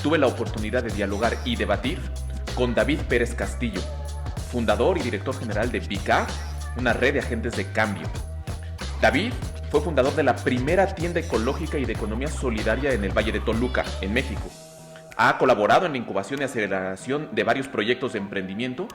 tuve la oportunidad de dialogar y debatir con David Pérez Castillo, fundador y director general de Vicar, una red de agentes de cambio. David fue fundador de la primera tienda ecológica y de economía solidaria en el Valle de Toluca, en México. Ha colaborado en la incubación y aceleración de varios proyectos de emprendimiento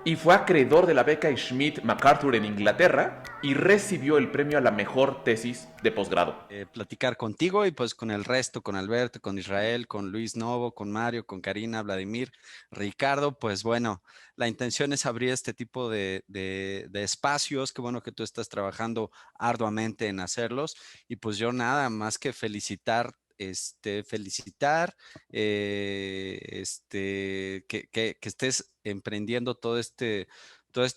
y fue acreedor de la beca Schmidt MacArthur en Inglaterra y recibió el premio a la mejor tesis de posgrado. Platicar contigo y pues con el resto, con Alberto, con Israel, con Luis Novo, con Mario, con Karina, Vladimir, Ricardo, pues bueno, la intención es abrir este tipo de espacios, qué bueno que tú estás trabajando arduamente en hacerlos y pues yo nada más que felicitar, que estés emprendiendo todo este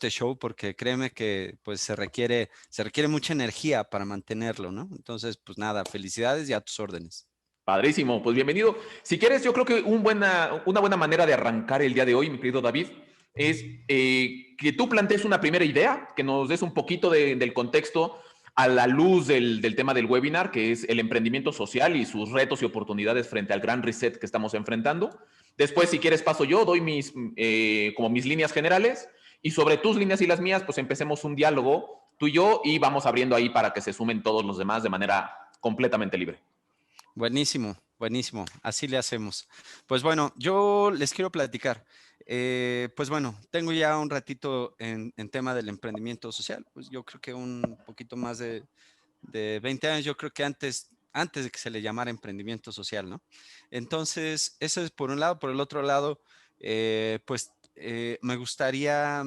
show, porque créeme que pues se requiere mucha energía para mantenerlo, ¿no? Entonces, pues nada, felicidades y a tus órdenes. Padrísimo, pues bienvenido. Si quieres, yo creo que una buena manera de arrancar el día de hoy, mi querido David, es que tú plantees una primera idea, que nos des un poquito del contexto a la luz del tema del webinar, que es el emprendimiento social y sus retos y oportunidades frente al gran reset que estamos enfrentando. Después, si quieres, paso yo, doy como mis líneas generales y sobre tus líneas y las mías, pues empecemos un diálogo tú y yo y vamos abriendo ahí para que se sumen todos los demás de manera completamente libre. Buenísimo, buenísimo. Así le hacemos. Pues bueno, yo les quiero platicar. Pues bueno, tengo ya un ratito en tema del emprendimiento social. Pues yo creo que un poquito más de 20 años, yo creo que antes de que se le llamara emprendimiento social, ¿no? Entonces, eso es por un lado. Por el otro lado, me gustaría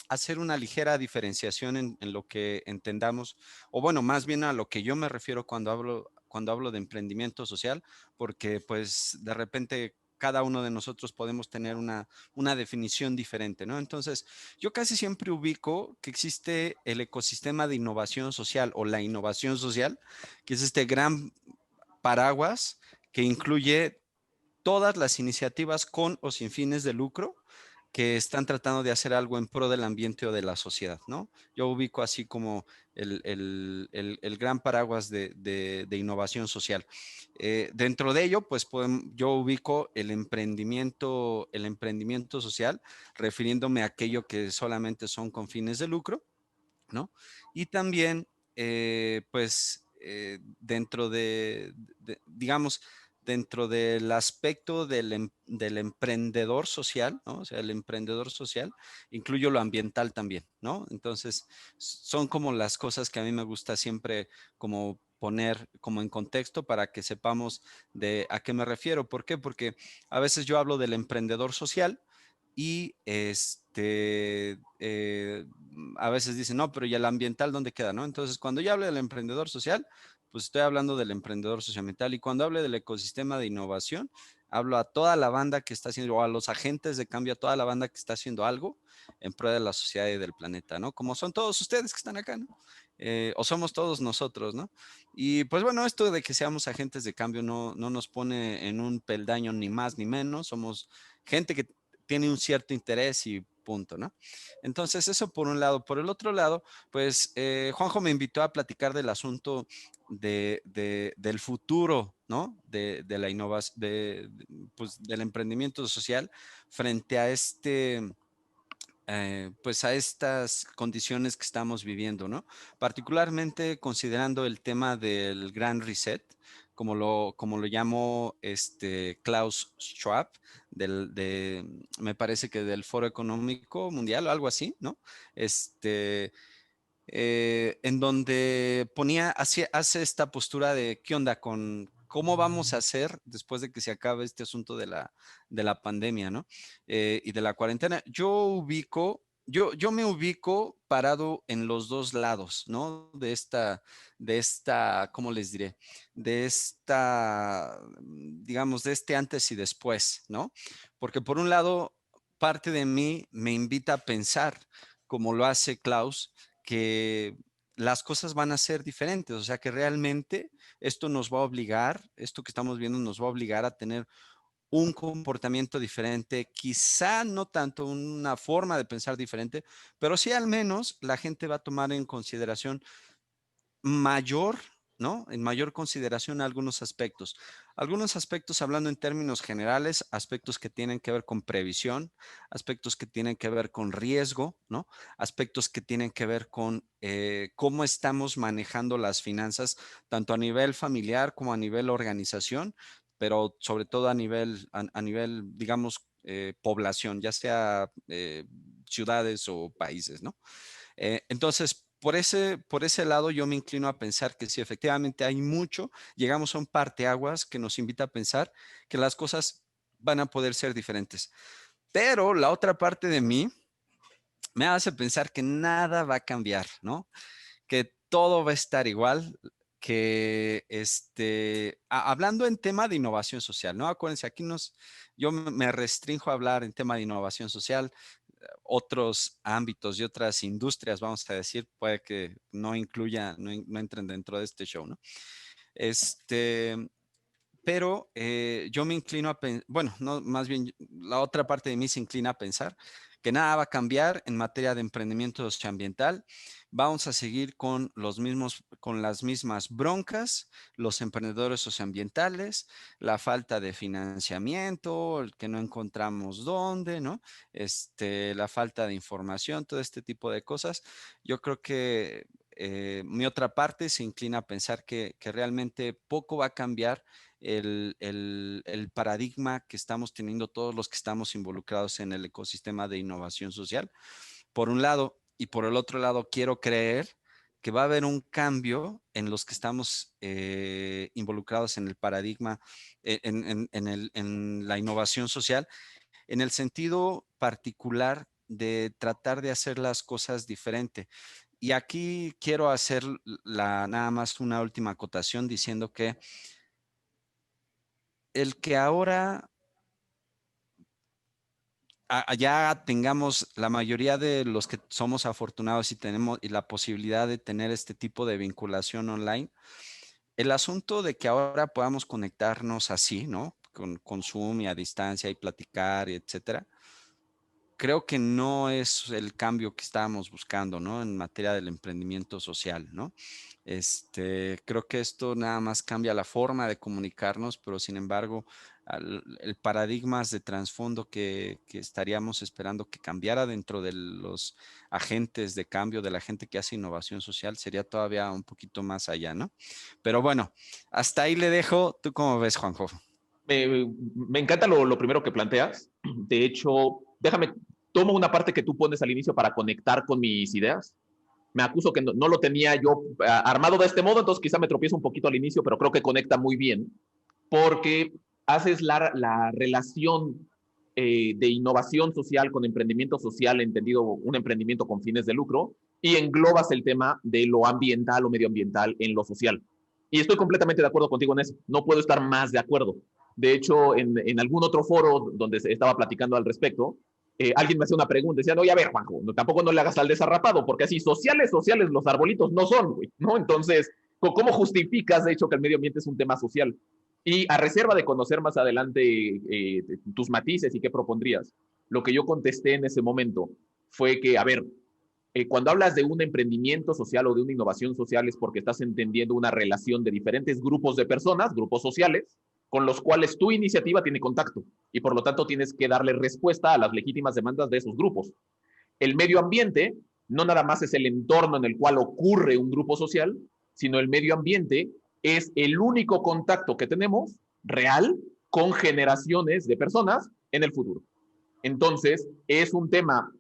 hacer una ligera diferenciación en lo que entendamos, o bueno, más bien a lo que yo me refiero cuando hablo de emprendimiento social, porque pues de repente cada uno de nosotros podemos tener una definición diferente, ¿no? Entonces, yo casi siempre ubico que existe el ecosistema de innovación social o la innovación social, que es este gran paraguas que incluye todas las iniciativas con o sin fines de lucro que están tratando de hacer algo en pro del ambiente o de la sociedad, ¿no? Yo ubico así como el gran paraguas de innovación social. Dentro de ello, pues yo ubico el emprendimiento social, refiriéndome a aquello que solamente son con fines de lucro, ¿no? Y también, dentro digamos, dentro del aspecto del emprendedor social, ¿no? O sea, el emprendedor social, incluyo lo ambiental también, ¿no? Entonces, son como las cosas que a mí me gusta siempre como poner como en contexto para que sepamos de a qué me refiero. ¿Por qué? Porque a veces yo hablo del emprendedor social y a veces dicen, no, pero ¿y el ambiental dónde queda, no? Entonces, cuando yo hablo del emprendedor social, pues estoy hablando del emprendedor socioambiental, y cuando hable del ecosistema de innovación, hablo a toda la banda que está haciendo, o a los agentes de cambio, a toda la banda que está haciendo algo en pro de la sociedad y del planeta, ¿no? Como son todos ustedes que están acá, ¿no? O somos todos nosotros, ¿no? Y pues bueno, esto de que seamos agentes de cambio no nos pone en un peldaño ni más ni menos, somos gente que tiene un cierto interés y punto, ¿no? Entonces, eso por un lado. Por el otro lado, pues Juanjo me invitó a platicar del asunto del futuro, ¿no? De la innovación, pues, del emprendimiento social frente a pues a estas condiciones que estamos viviendo, ¿no? Particularmente considerando el tema del Gran Reset, como lo llamó Klaus Schwab, me parece que del Foro Económico Mundial o algo así, ¿no? En donde hace esta postura de qué onda con cómo vamos a hacer después de que se acabe este asunto de la pandemia, ¿no? Y de la cuarentena. Yo me ubico parado en los dos lados, ¿no? ¿Cómo les diré? Digamos, de este antes y después, ¿no? Porque por un lado, parte de mí me invita a pensar, como lo hace Klaus, que las cosas van a ser diferentes, o sea que realmente esto que estamos viendo nos va a obligar a tener un comportamiento diferente, quizá no tanto una forma de pensar diferente, pero sí al menos la gente va a tomar en consideración mayor, ¿no? En mayor consideración algunos aspectos. Algunos aspectos, hablando en términos generales, aspectos que tienen que ver con previsión, aspectos que tienen que ver con riesgo, ¿no? Aspectos que tienen que ver con cómo estamos manejando las finanzas, tanto a nivel familiar como a nivel organización, pero sobre todo a nivel digamos, población, ya sea ciudades o países, ¿no? Entonces, por ese lado, yo me inclino a pensar que sí, efectivamente hay mucho, llegamos a un parteaguas que nos invita a pensar que las cosas van a poder ser diferentes. Pero la otra parte de mí me hace pensar que nada va a cambiar, ¿no? Que todo va a estar igual, que hablando en tema de innovación social, ¿no? Acuérdense, yo me restringo a hablar en tema de innovación social, otros ámbitos y otras industrias, vamos a decir, puede que no incluya, no entren dentro de este show, ¿no? Este, pero yo me inclino bueno, no, más bien la otra parte de mí se inclina a pensar que nada va a cambiar en materia de emprendimiento socioambiental. Vamos a seguir con las mismas broncas, los emprendedores socioambientales, la falta de financiamiento, el que no encontramos dónde, ¿no? La falta de información, todo este tipo de cosas. Yo creo que mi otra parte se inclina a pensar que realmente poco va a cambiar el paradigma que estamos teniendo todos los que estamos involucrados en el ecosistema de innovación social, por un lado, y por el otro lado, quiero creer que va a haber un cambio en los que estamos involucrados en el paradigma, en la innovación social, en el sentido particular de tratar de hacer las cosas diferente. Y aquí quiero hacer nada más una última acotación diciendo que el que ahora ya tengamos la mayoría de los que somos afortunados y tenemos y la posibilidad de tener este tipo de vinculación online, el asunto de que ahora podamos conectarnos así, ¿no? Con Zoom y a distancia y platicar, y etcétera, creo que no es el cambio que estábamos buscando, ¿no? En materia del emprendimiento social, ¿no? Creo que esto nada más cambia la forma de comunicarnos, pero sin embargo, el paradigma de trasfondo que estaríamos esperando que cambiara dentro de los agentes de cambio, de la gente que hace innovación social, sería todavía un poquito más allá, ¿no? Pero bueno, hasta ahí le dejo. ¿Tú cómo ves, Juanjo? Me encanta lo primero que planteas. De hecho, déjame, tomo una parte que tú pones al inicio para conectar con mis ideas. Me acuso que no lo tenía yo armado de este modo, entonces quizá me tropiezo un poquito al inicio, pero creo que conecta muy bien, porque haces la relación de innovación social con emprendimiento social, entendido un emprendimiento con fines de lucro, y englobas el tema de lo ambiental o medioambiental en lo social. Y estoy completamente de acuerdo contigo en eso. No puedo estar más de acuerdo. De hecho, en algún otro foro donde estaba platicando al respecto, alguien me hacía una pregunta, decía, no, ya ver, Juanjo, tampoco no le hagas al desarrapado, porque así sociales los arbolitos no son, güey, ¿no? Entonces, ¿cómo justificas, de hecho, que el medio ambiente es un tema social? Y a reserva de conocer más adelante tus matices y qué propondrías, lo que yo contesté en ese momento fue que, a ver, cuando hablas de un emprendimiento social o de una innovación social es porque estás entendiendo una relación de diferentes grupos de personas, grupos sociales, con los cuales tu iniciativa tiene contacto y por lo tanto tienes que darle respuesta a las legítimas demandas de esos grupos. El medio ambiente no nada más es el entorno en el cual ocurre un grupo social, sino el medio ambiente es el único contacto que tenemos real con generaciones de personas en el futuro. Entonces, es un tema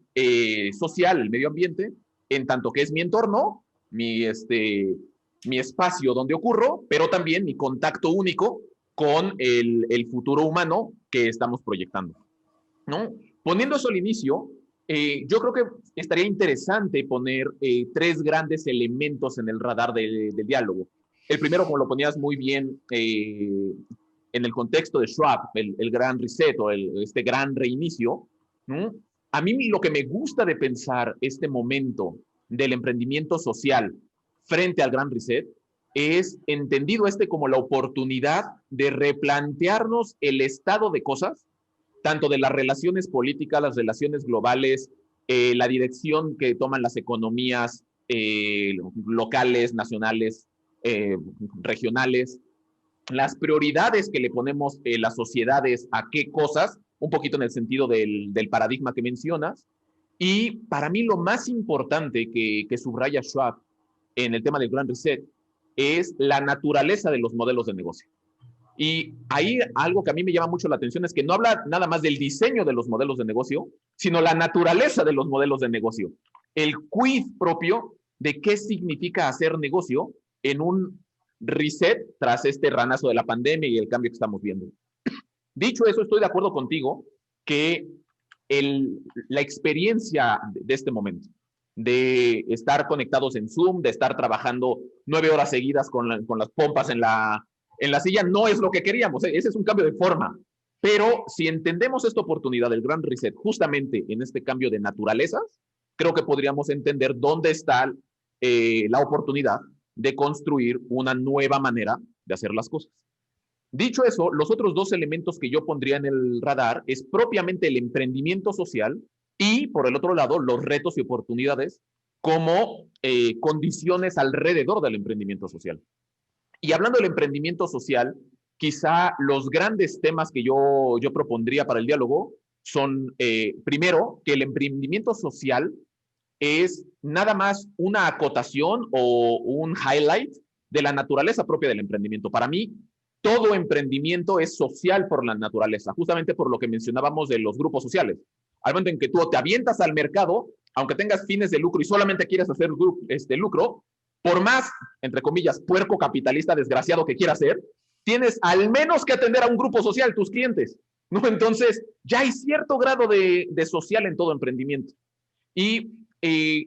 social, el medio ambiente, en tanto que es mi entorno, mi espacio donde ocurro, pero también mi contacto único con el futuro humano que estamos proyectando, ¿no? Poniendo eso al inicio, yo creo que estaría interesante poner tres grandes elementos en el radar del diálogo. El primero, como lo ponías muy bien en el contexto de Schwab, el gran reset o este gran reinicio, ¿no? A mí lo que me gusta de pensar este momento del emprendimiento social frente al gran reset es entendido como la oportunidad de replantearnos el estado de cosas tanto de las relaciones políticas, las relaciones globales, la dirección que toman las economías locales, nacionales, regionales, las prioridades que le ponemos las sociedades a qué cosas, un poquito en el sentido del paradigma que mencionas. Y para mí lo más importante que subraya Schwab en el tema del Gran Reset es la naturaleza de los modelos de negocio. Y ahí algo que a mí me llama mucho la atención es que no habla nada más del diseño de los modelos de negocio, sino la naturaleza de los modelos de negocio. El quid propio de qué significa hacer negocio en un reset tras este ranazo de la pandemia y el cambio que estamos viendo. Dicho eso, estoy de acuerdo contigo que la experiencia de este momento, de estar conectados en Zoom, de estar trabajando 9 horas seguidas con las pompas en la silla, no es lo que queríamos. Ese es un cambio de forma. Pero si entendemos esta oportunidad del Gran Reset justamente en este cambio de naturalezas, creo que podríamos entender dónde está la oportunidad de construir una nueva manera de hacer las cosas. Dicho eso, los otros dos elementos que yo pondría en el radar es propiamente el emprendimiento social y, por el otro lado, los retos y oportunidades como condiciones alrededor del emprendimiento social. Y hablando del emprendimiento social, quizá los grandes temas que yo propondría para el diálogo son, primero, que el emprendimiento social es nada más una acotación o un highlight de la naturaleza propia del emprendimiento. Para mí, todo emprendimiento es social por la naturaleza, justamente por lo que mencionábamos de los grupos sociales. Al momento en que tú te avientas al mercado, aunque tengas fines de lucro y solamente quieras hacer lucro, por más, entre comillas, puerco capitalista desgraciado que quieras ser, tienes al menos que atender a un grupo social, tus clientes, ¿no? Entonces, ya hay cierto grado de social en todo emprendimiento. Y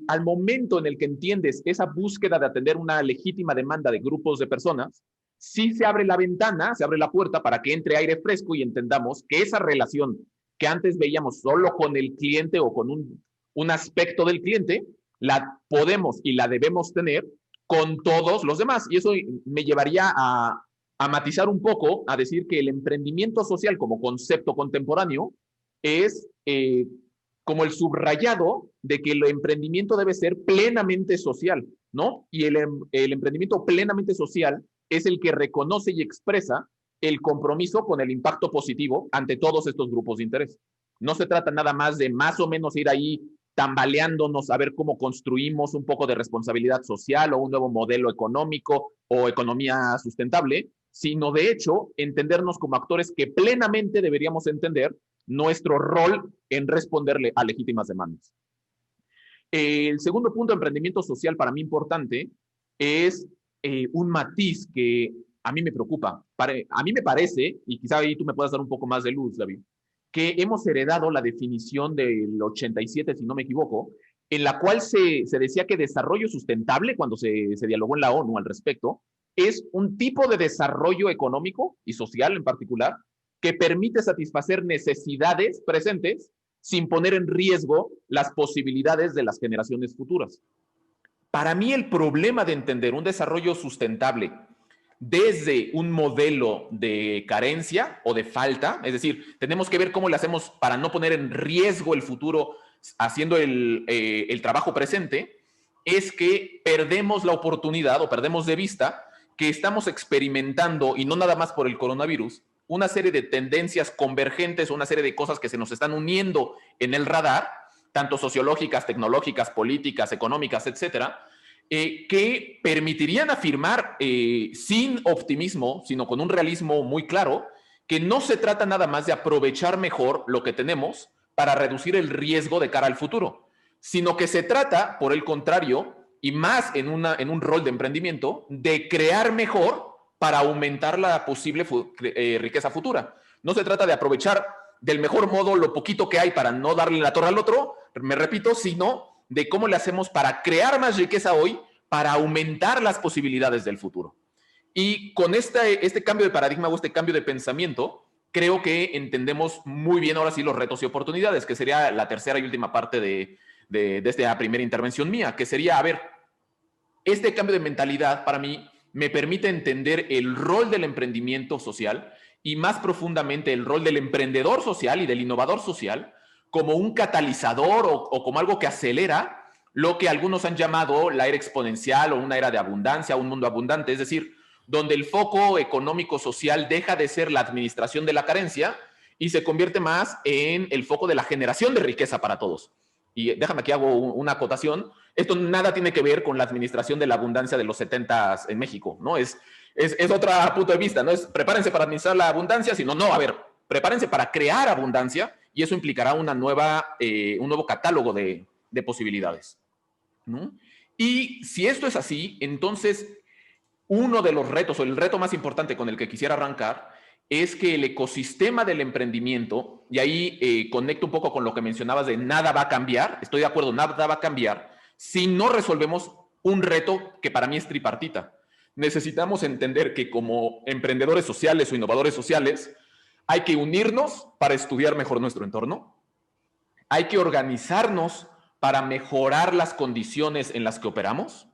al momento en el que entiendes esa búsqueda de atender una legítima demanda de grupos de personas, sí se abre la ventana, se abre la puerta para que entre aire fresco y entendamos que esa relación que antes veíamos solo con el cliente o con un aspecto del cliente, la podemos y la debemos tener con todos los demás. Y eso me llevaría a matizar un poco, a decir que el emprendimiento social como concepto contemporáneo es como el subrayado de que el emprendimiento debe ser plenamente social, ¿no? Y el emprendimiento plenamente social es el que reconoce y expresa el compromiso con el impacto positivo ante todos estos grupos de interés. No se trata nada más de más o menos ir ahí tambaleándonos a ver cómo construimos un poco de responsabilidad social o un nuevo modelo económico o economía sustentable, sino de hecho entendernos como actores que plenamente deberíamos entender nuestro rol en responderle a legítimas demandas. El segundo punto de emprendimiento social para mí importante es un matiz que a mí me preocupa. A mí me parece, y quizá ahí tú me puedas dar un poco más de luz, David, que hemos heredado la definición del 87, si no me equivoco, en la cual se decía que desarrollo sustentable, cuando se dialogó en la ONU al respecto, es un tipo de desarrollo económico y social en particular que permite satisfacer necesidades presentes sin poner en riesgo las posibilidades de las generaciones futuras. Para mí el problema de entender un desarrollo sustentable desde un modelo de carencia o de falta, es decir, tenemos que ver cómo le hacemos para no poner en riesgo el futuro haciendo el trabajo presente, es que perdemos la oportunidad o perdemos de vista que estamos experimentando, y no nada más por el coronavirus, una serie de tendencias convergentes, una serie de cosas que se nos están uniendo en el radar, tanto sociológicas, tecnológicas, políticas, económicas, etcétera, que permitirían afirmar sin optimismo, sino con un realismo muy claro, que no se trata nada más de aprovechar mejor lo que tenemos para reducir el riesgo de cara al futuro, sino que se trata, por el contrario, y más en un rol de emprendimiento, de crear mejor para aumentar la posible riqueza futura. No se trata de aprovechar del mejor modo lo poquito que hay para no darle la torre al otro, me repito, sino de cómo le hacemos para crear más riqueza hoy, para aumentar las posibilidades del futuro. Y con este cambio de paradigma o este cambio de pensamiento, creo que entendemos muy bien ahora sí los retos y oportunidades, que sería la tercera y última parte de esta primera intervención mía, que sería, a ver, este cambio de mentalidad para mí me permite entender el rol del emprendimiento social y más profundamente el rol del emprendedor social y del innovador social como un catalizador o como algo que acelera lo que algunos han llamado la era exponencial o una era de abundancia, un mundo abundante. Es decir, donde el foco económico-social deja de ser la administración de la carencia y se convierte más en el foco de la generación de riqueza para todos. Y déjame aquí hago una acotación. Esto nada tiene que ver con la administración de la abundancia de los 70 en México, ¿no? Es otro punto de vista, no es prepárense para administrar la abundancia, sino no, a ver, prepárense para crear abundancia y eso implicará un nuevo catálogo de posibilidades, ¿no? Y si esto es así, entonces uno de los retos o el reto más importante con el que quisiera arrancar es que el ecosistema del emprendimiento, y ahí conecto un poco con lo que mencionabas de nada va a cambiar, estoy de acuerdo, nada va a cambiar si no resolvemos un reto que para mí es tripartita. Necesitamos entender que como emprendedores sociales o innovadores sociales hay que unirnos para estudiar mejor nuestro entorno, hay que organizarnos para mejorar las condiciones en las que operamos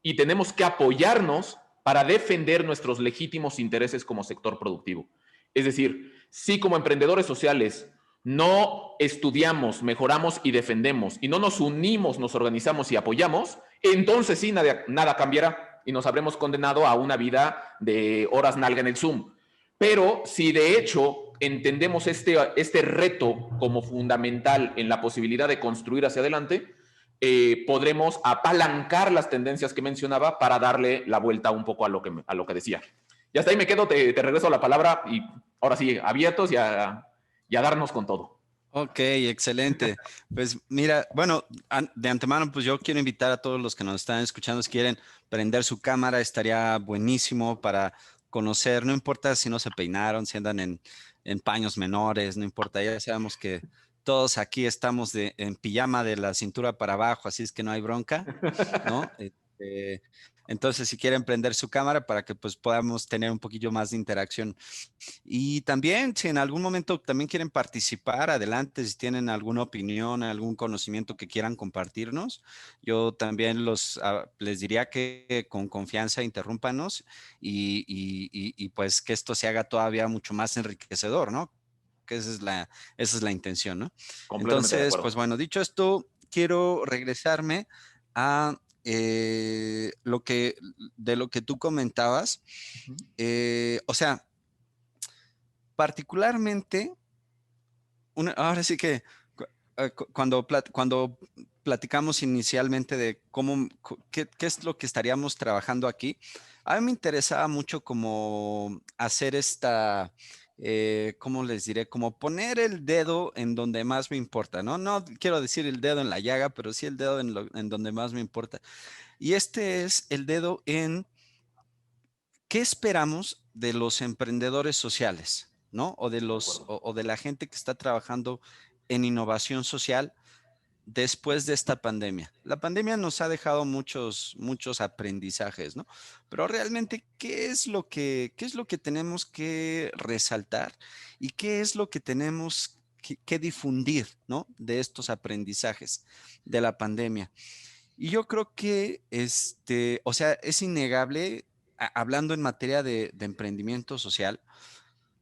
y tenemos que apoyarnos para defender nuestros legítimos intereses como sector productivo. Es decir, si como emprendedores sociales no estudiamos, mejoramos y defendemos y no nos unimos, nos organizamos y apoyamos, entonces sí, nada cambiará y nos habremos condenado a una vida de horas nalga en el Zoom. Pero si de hecho entendemos este reto como fundamental en la posibilidad de construir hacia adelante, podremos apalancar las tendencias que mencionaba para darle la vuelta un poco a lo que decía. Y hasta ahí me quedo, te regreso la palabra y ahora sí, abiertos y a darnos con todo. Ok, excelente. Pues mira, bueno, de antemano, pues yo quiero invitar a todos los que nos están escuchando, si quieren prender su cámara, estaría buenísimo para conocer, no importa si no se peinaron, si andan en paños menores, no importa, ya sabemos que todos aquí estamos en pijama de la cintura para abajo, así es que no hay bronca, ¿no? Entonces, si quieren prender su cámara para que pues podamos tener un poquillo más de interacción. Y también, si en algún momento también quieren participar, adelante, si tienen alguna opinión, algún conocimiento que quieran compartirnos, yo también les diría que con confianza interrúmpanos y pues que esto se haga todavía mucho más enriquecedor, ¿no? Que esa es la intención, ¿no? Completamente de Entonces, pues acuerdo. bueno, dicho esto, quiero regresarme a de lo que tú comentabas. O sea, particularmente, ahora sí que cuando platicamos inicialmente de qué es lo que estaríamos trabajando aquí, a mí me interesaba mucho como hacer ¿cómo les diré? Como poner el dedo en donde más me importa, ¿no? No quiero decir el dedo en la llaga, pero sí el dedo en donde más me importa. Y este es el dedo en qué esperamos de los emprendedores sociales, ¿no? De acuerdo. O de la gente que está trabajando en innovación social después de esta pandemia. La pandemia nos ha dejado muchos aprendizajes, ¿no? Pero realmente, qué es lo que tenemos que resaltar y qué es lo que tenemos que difundir, ¿no? De estos aprendizajes de la pandemia. Y yo creo que, o sea, es innegable, hablando en materia de emprendimiento social,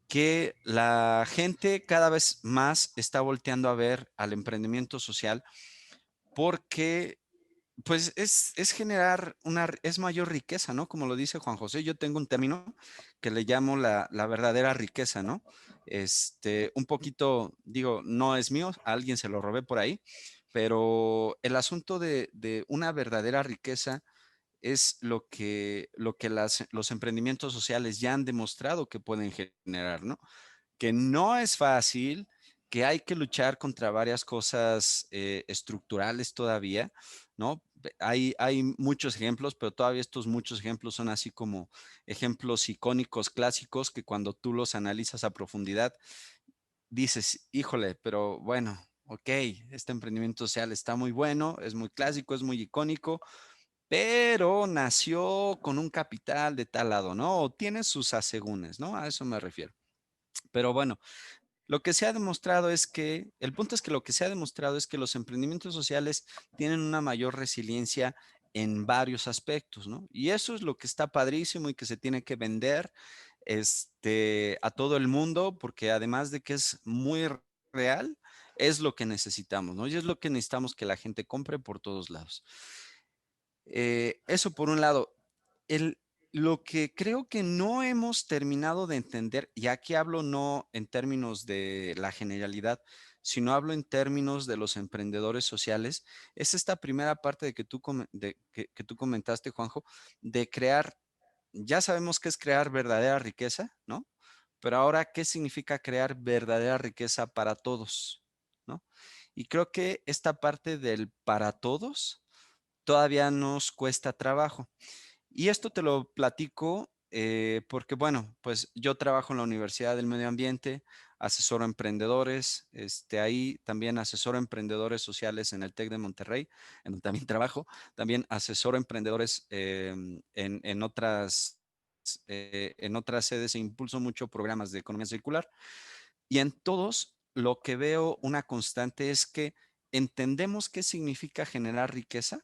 que la gente cada vez más está volteando a ver al emprendimiento social porque, pues, es generar es mayor riqueza, ¿no? Como lo dice Juan José, yo tengo un término que le llamo la verdadera riqueza, ¿no? Un poquito, digo, no es mío, a alguien se lo robé por ahí, pero el asunto de una verdadera riqueza es lo que los emprendimientos sociales ya han demostrado que pueden generar, ¿no? Que no es fácil, que hay que luchar contra varias cosas estructurales todavía, ¿no? Hay muchos ejemplos, pero todavía estos muchos ejemplos son así como ejemplos icónicos, clásicos, que cuando tú los analizas a profundidad, dices, híjole, pero bueno, ok, este emprendimiento social está muy bueno, es muy clásico, es muy icónico, pero nació con un capital de tal lado, ¿no? O tiene sus asegúnes, ¿no? A eso me refiero. Pero bueno, lo que se ha demostrado es que, el punto es que lo que se ha demostrado es que los emprendimientos sociales tienen una mayor resiliencia en varios aspectos, ¿no? Y eso es lo que está padrísimo y que se tiene que vender a todo el mundo, porque además de que es muy real, es lo que necesitamos, ¿no? Y es lo que necesitamos que la gente compre por todos lados. Eso por un lado. El, Lo que creo que no hemos terminado de entender, y aquí hablo no en términos de la generalidad, sino hablo en términos de los emprendedores sociales, es esta primera parte de que que tú comentaste, Juanjo, de crear, ya sabemos qué es crear verdadera riqueza, ¿no? Pero ahora, ¿qué significa crear verdadera riqueza para todos? ¿No? Y creo que esta parte del para todos todavía nos cuesta trabajo. Y esto te lo platico porque, bueno, pues yo trabajo en la Universidad del Medio Ambiente, asesoro a emprendedores, ahí también asesoro a emprendedores sociales en el TEC de Monterrey, en donde también trabajo, también asesoro a emprendedores en otras sedes e impulso mucho programas de economía circular. Y en todos lo que veo una constante es que entendemos qué significa generar riqueza,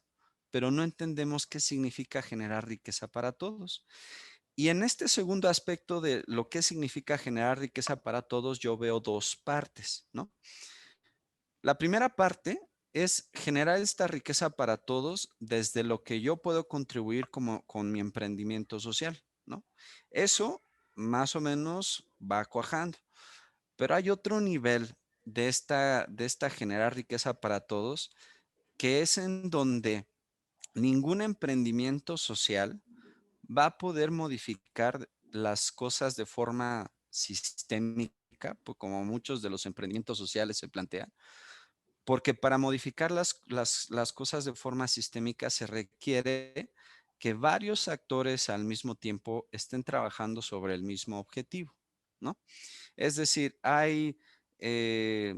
pero no entendemos qué significa generar riqueza para todos. Y en este segundo aspecto de lo que significa generar riqueza para todos, yo veo dos partes, ¿no? La primera parte es generar esta riqueza para todos desde lo que yo puedo contribuir como con mi emprendimiento social, ¿no? Eso más o menos va cuajando. Pero hay otro nivel de esta generar riqueza para todos, que es en donde ningún emprendimiento social va a poder modificar las cosas de forma sistémica, pues como muchos de los emprendimientos sociales se plantean, porque para modificar las cosas de forma sistémica se requiere que varios actores al mismo tiempo estén trabajando sobre el mismo objetivo, ¿no? Es decir, eh,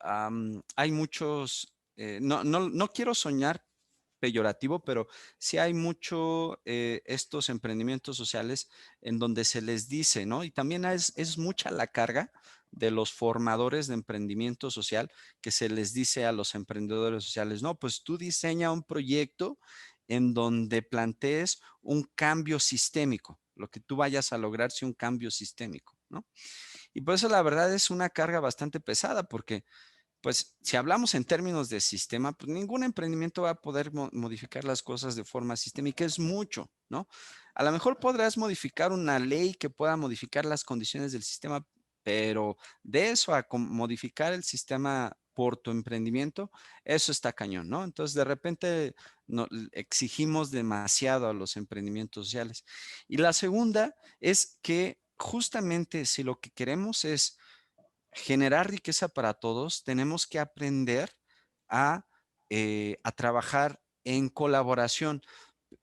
hay muchos, no quiero soñar peyorativo, pero sí hay mucho estos emprendimientos sociales en donde se les dice, ¿no? Y también es mucha la carga de los formadores de emprendimiento social que se les dice a los emprendedores sociales, no, pues tú diseña un proyecto en donde plantees un cambio sistémico, lo que tú vayas a lograr si un cambio sistémico, ¿no? Y por eso la verdad es una carga bastante pesada porque pues si hablamos en términos de sistema, pues ningún emprendimiento va a poder modificar las cosas de forma sistémica, es mucho, ¿no? A lo mejor podrás modificar una ley que pueda modificar las condiciones del sistema, pero de eso a modificar el sistema por tu emprendimiento, eso está cañón, ¿no? Entonces, de repente exigimos demasiado a los emprendimientos sociales. Y la segunda es que justamente si lo que queremos es generar riqueza para todos, tenemos que aprender a trabajar en colaboración.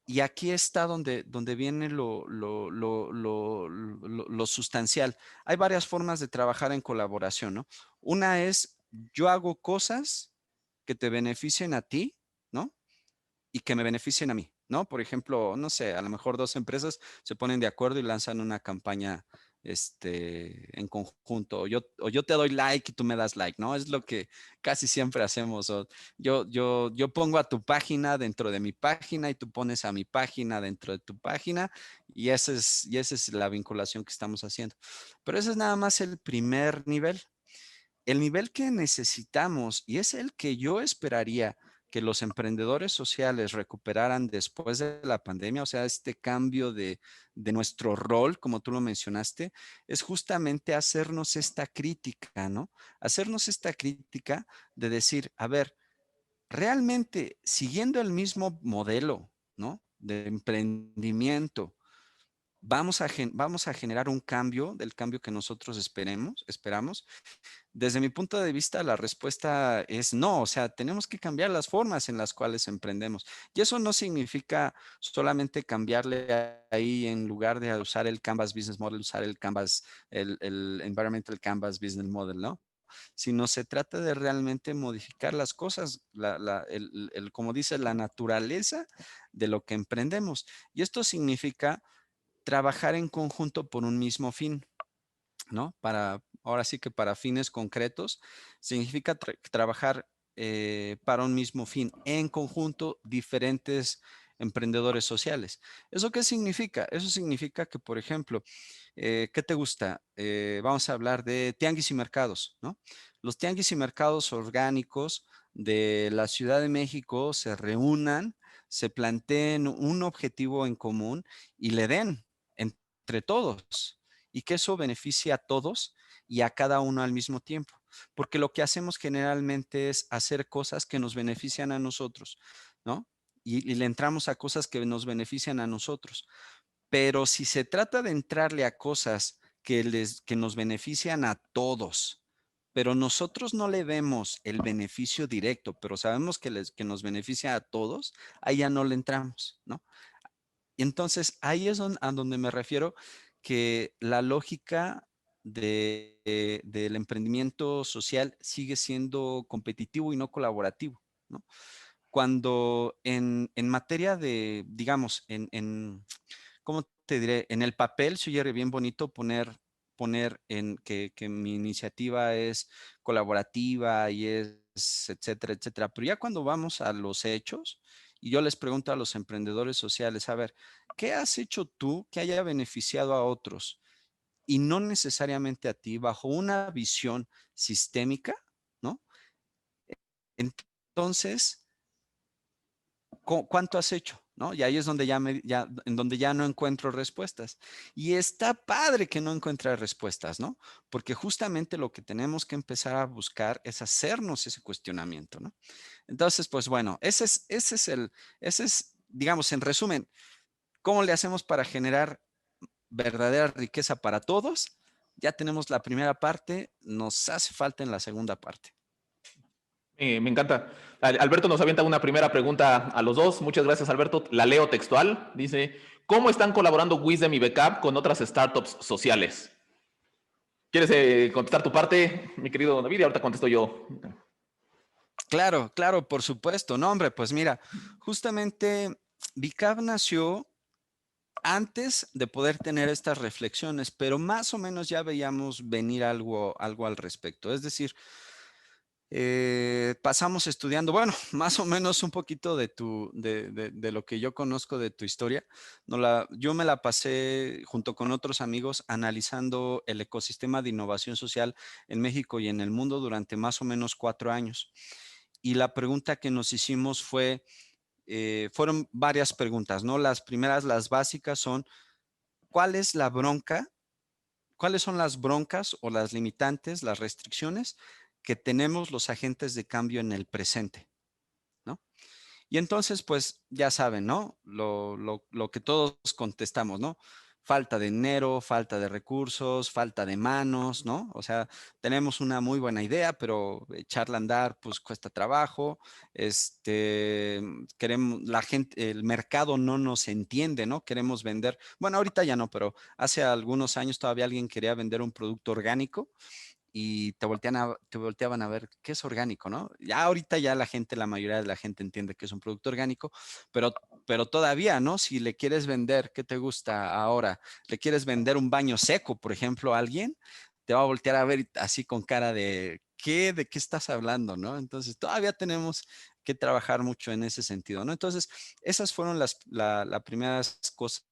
Y aquí está donde viene lo sustancial. Hay varias formas de trabajar en colaboración, ¿no? Una es, yo hago cosas que te beneficien a ti, ¿no? Y que me beneficien a mí, ¿no? Por ejemplo, no sé, a lo mejor dos empresas se ponen de acuerdo y lanzan una campaña en conjunto, o yo te doy like y tú me das like, ¿no? Es lo que casi siempre hacemos. O yo pongo a tu página dentro de mi página y tú pones a mi página dentro de tu página y esa es la vinculación que estamos haciendo. Pero ese es nada más el primer nivel. El nivel que necesitamos, y es el que yo esperaría que los emprendedores sociales recuperaran después de la pandemia, o sea, este cambio de nuestro rol, como tú lo mencionaste, es justamente hacernos esta crítica, ¿no? Hacernos esta crítica de decir, a ver, realmente siguiendo el mismo modelo, ¿no? De emprendimiento, vamos a generar un cambio del cambio que nosotros esperamos. Desde mi punto de vista, la respuesta es no, o sea, tenemos que cambiar las formas en las cuales emprendemos. Y eso no significa solamente cambiarle ahí en lugar de usar el Canvas Business Model, usar el Environmental Canvas Business Model, ¿no? Sino se trata de realmente modificar las cosas, como dice, la naturaleza de lo que emprendemos. Y esto significa trabajar en conjunto por un mismo fin. ¿No? Ahora sí que para fines concretos, significa trabajar para un mismo fin, en conjunto, diferentes emprendedores sociales. ¿Eso qué significa? Eso significa que, por ejemplo, ¿qué te gusta? Vamos a hablar de tianguis y mercados, ¿no? Los tianguis y mercados orgánicos de la Ciudad de México se planteen un objetivo en común y le den entre todos, y que eso beneficie a todos y a cada uno al mismo tiempo. Porque lo que hacemos generalmente es hacer cosas que nos benefician a nosotros, ¿no? Y le entramos a cosas que nos benefician a nosotros. Pero si se trata de entrarle a cosas que nos benefician a todos, pero nosotros no le vemos el beneficio directo, pero sabemos que nos beneficia a todos, ahí ya no le entramos, ¿no? Y entonces ahí es a donde me refiero, que la lógica del emprendimiento social sigue siendo competitivo y no colaborativo, ¿no? Cuando en materia de, digamos, ¿cómo te diré? En el papel se oye bien bonito poner en que mi iniciativa es colaborativa y es etcétera, etcétera. Pero ya cuando vamos a los hechos, y yo les pregunto a los emprendedores sociales, a ver, ¿qué has hecho tú que haya beneficiado a otros y no necesariamente a ti bajo una visión sistémica, ¿no? Entonces, ¿cuánto has hecho? ¿No? Y ahí es donde en donde ya no encuentro respuestas. Y está padre que no encuentre respuestas, ¿no? Porque justamente lo que tenemos que empezar a buscar es hacernos ese cuestionamiento, ¿no? Entonces, pues bueno, ese es, digamos, en resumen, ¿cómo le hacemos para generar verdadera riqueza para todos? Ya tenemos la primera parte, nos hace falta en la segunda parte. Me encanta. Alberto nos avienta una primera pregunta a los dos. Muchas gracias, Alberto. La leo textual. Dice, ¿cómo están colaborando Wisdom y Backup con otras startups sociales? ¿Quieres contestar tu parte, mi querido David? Y ahorita contesto yo. Claro, claro, por supuesto. No, hombre, pues mira, justamente VICAP nació antes de poder tener estas reflexiones, pero más o menos ya veíamos venir algo al respecto. Es decir, pasamos estudiando, bueno, más o menos un poquito de lo que yo conozco de tu historia. Yo me la pasé junto con otros amigos analizando el ecosistema de innovación social en México y en el mundo durante más o menos 4 años. Y la pregunta que nos hicimos fueron varias preguntas, ¿no? Las primeras, las básicas son, ¿cuál es la bronca? ¿Cuáles son las broncas o las limitantes, las restricciones que tenemos los agentes de cambio en el presente, ¿no? Y entonces, pues ya saben, ¿no? Lo que todos contestamos, ¿no? Falta de dinero, falta de recursos, falta de manos, ¿no? O sea, tenemos una muy buena idea, pero echarla a andar, pues cuesta trabajo. La gente, el mercado no nos entiende, ¿no? Queremos vender, bueno, ahorita ya no, pero hace algunos años todavía alguien quería vender un producto orgánico y te volteaban a ver qué es orgánico, ¿no? Ya ahorita ya la mayoría de la gente entiende que es un producto orgánico, pero, pero todavía, ¿no? Si le quieres vender, ¿qué te gusta ahora? ¿Le quieres vender un baño seco, por ejemplo, a alguien? Te va a voltear a ver así con cara de, ¿qué? ¿De qué estás hablando, no? Entonces, todavía tenemos que trabajar mucho en ese sentido, ¿no? Entonces, esas fueron las primeras cosas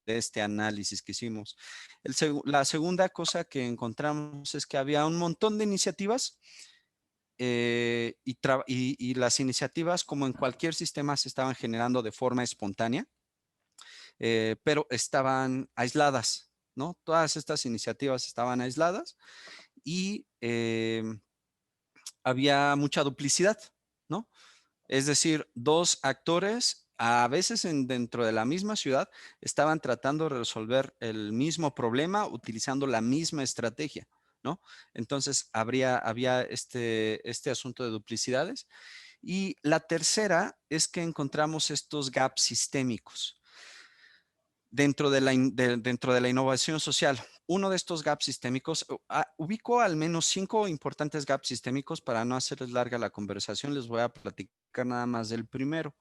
de este análisis que hicimos. La segunda cosa que encontramos es que había un montón de iniciativas y las iniciativas, como en cualquier sistema, se estaban generando de forma espontánea, pero estaban aisladas, ¿no? Todas estas iniciativas estaban aisladas y había mucha duplicidad, ¿no? Es decir, dos actores, a veces dentro de la misma ciudad, estaban tratando de resolver el mismo problema utilizando la misma estrategia, ¿no? Entonces, había este asunto de duplicidades. Y la tercera es que encontramos estos gaps sistémicos dentro de la innovación social. Uno de estos gaps sistémicos, ubico al menos 5 importantes gaps sistémicos. Para no hacerles larga la conversación, les voy a platicar nada más del primero.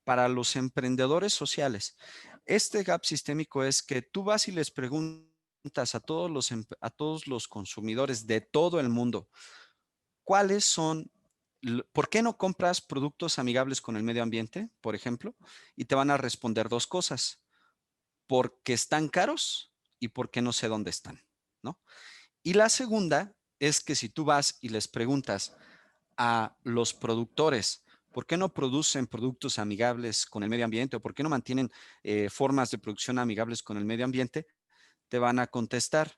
Para los emprendedores sociales, este gap sistémico es que tú vas y les preguntas a todos los consumidores de todo el mundo, ¿cuáles son, por qué no compras productos amigables con el medio ambiente, por ejemplo? Y te van a responder dos cosas: porque están caros y porque no sé dónde están, ¿no? Y la segunda es que si tú vas y les preguntas a los productores, ¿por qué no producen productos amigables con el medio ambiente o por qué no mantienen formas de producción amigables con el medio ambiente? Te van a contestar,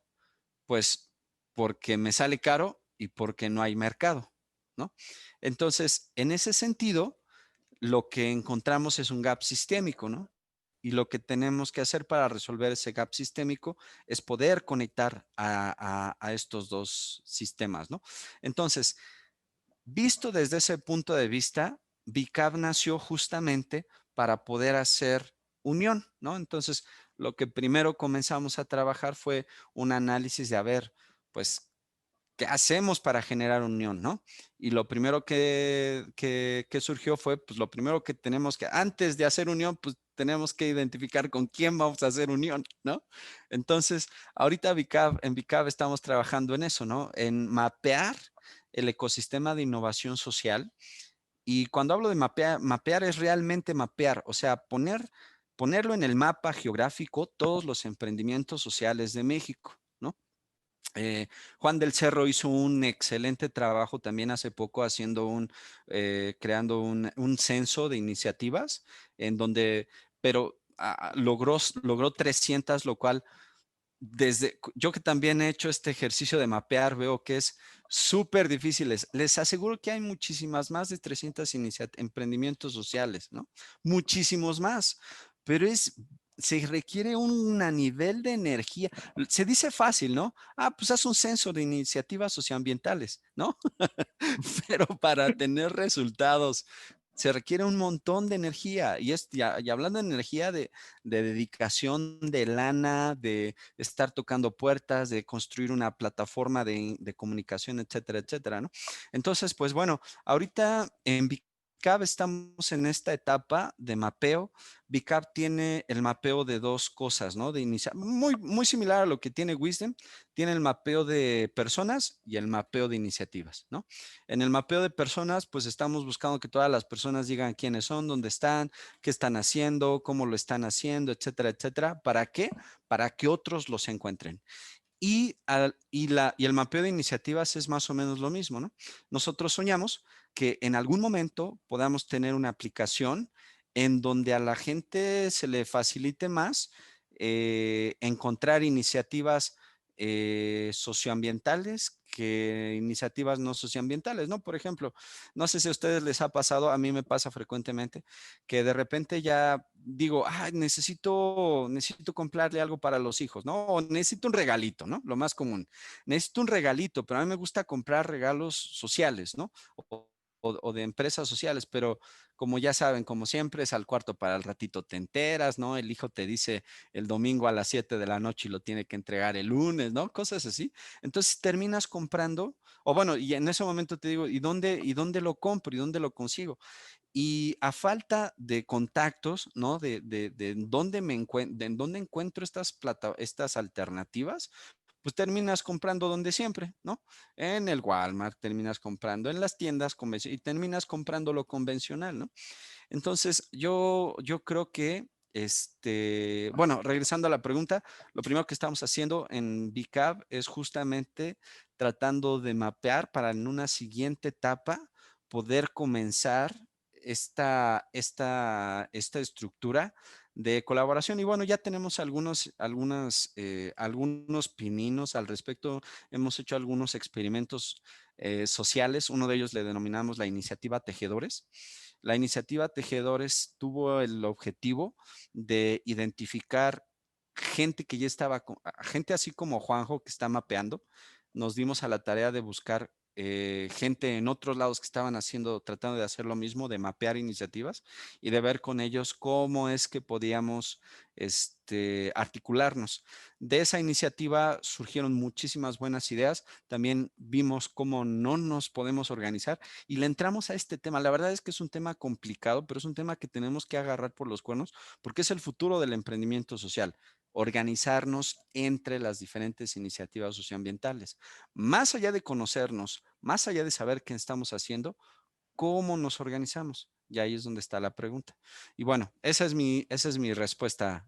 pues porque me sale caro y porque no hay mercado, ¿no? Entonces, en ese sentido, lo que encontramos es un gap sistémico, ¿no? Y lo que tenemos que hacer para resolver ese gap sistémico es poder conectar a estos dos sistemas, ¿no? Entonces, visto desde ese punto de vista, VCAP nació justamente para poder hacer unión, ¿no? Entonces, lo que primero comenzamos a trabajar fue un análisis de, a ver, pues, ¿qué hacemos para generar unión, no? Y lo primero que surgió fue, pues lo primero que tenemos que, antes de hacer unión, pues tenemos que identificar con quién vamos a hacer unión, ¿no? Entonces, ahorita en VCAV estamos trabajando en eso, ¿no? En mapear el ecosistema de innovación social. Y cuando hablo de mapear, mapear es realmente mapear, o sea, ponerlo en el mapa geográfico todos los emprendimientos sociales de México, ¿no? Juan del Cerro hizo un excelente trabajo también hace poco creando un censo de iniciativas en donde, pero logró 300, lo cual yo que también he hecho este ejercicio de mapear, veo que es súper difícil. Les aseguro que hay muchísimas más de 300 emprendimientos sociales, ¿no? Muchísimos más, pero se requiere un nivel de energía. Se dice fácil, ¿no? Ah, pues haz un censo de iniciativas socioambientales, ¿no? Pero para tener resultados se requiere un montón de energía y hablando de energía de dedicación, de lana, de estar tocando puertas, de construir una plataforma de comunicación, etcétera, etcétera, ¿no? Entonces, pues bueno, ahorita en VCAP estamos en esta etapa de mapeo. VCAP tiene el mapeo de dos cosas, ¿no? Muy, muy similar a lo que tiene Wisdom, tiene el mapeo de personas y el mapeo de iniciativas, ¿no? En el mapeo de personas, pues estamos buscando que todas las personas digan quiénes son, dónde están, qué están haciendo, cómo lo están haciendo, etcétera, etcétera. ¿Para qué? Para que otros los encuentren. Y el mapeo de iniciativas es más o menos lo mismo, ¿no? Nosotros soñamos que en algún momento podamos tener una aplicación en donde a la gente se le facilite más encontrar iniciativas socioambientales que iniciativas no socioambientales, ¿no? Por ejemplo, no sé si a ustedes les ha pasado, a mí me pasa frecuentemente, que de repente ya digo, necesito comprarle algo para los hijos, ¿no? O necesito un regalito, ¿no? Lo más común. Necesito un regalito, pero a mí me gusta comprar regalos sociales, ¿no? O de empresas sociales, pero como ya saben, como siempre, es al cuarto para el ratito te enteras, ¿no? El hijo te dice el domingo a las 7 de la noche y lo tiene que entregar el lunes, ¿no? Cosas así. Entonces terminas comprando, o bueno, y en ese momento te digo, ¿y dónde lo compro? ¿Y dónde lo consigo? Y a falta de contactos, ¿no? De en dónde encuentro estas alternativas, pues terminas comprando donde siempre, ¿no? En el Walmart, terminas comprando en las tiendas y terminas comprando lo convencional, ¿no? Entonces, yo creo que, bueno, regresando a la pregunta, lo primero que estamos haciendo en VCAP es justamente tratando de mapear para en una siguiente etapa poder comenzar esta estructura de colaboración. Y bueno, ya tenemos algunos pininos al respecto. Hemos hecho algunos experimentos sociales. Uno de ellos le denominamos la iniciativa Tejedores. La iniciativa Tejedores tuvo el objetivo de identificar gente que ya estaba, gente así como Juanjo que está mapeando. Nos dimos a la tarea de buscar gente en otros lados que estaban tratando de hacer lo mismo, de mapear iniciativas y de ver con ellos cómo es que podíamos articularnos. De esa iniciativa surgieron muchísimas buenas ideas. También vimos cómo no nos podemos organizar y le entramos a este tema. La verdad es que es un tema complicado, pero es un tema que tenemos que agarrar por los cuernos porque es el futuro del emprendimiento social. Organizarnos entre las diferentes iniciativas socioambientales. Más allá de conocernos, más allá de saber qué estamos haciendo, ¿cómo nos organizamos? Y ahí es donde está la pregunta. Y bueno, esa es mi respuesta,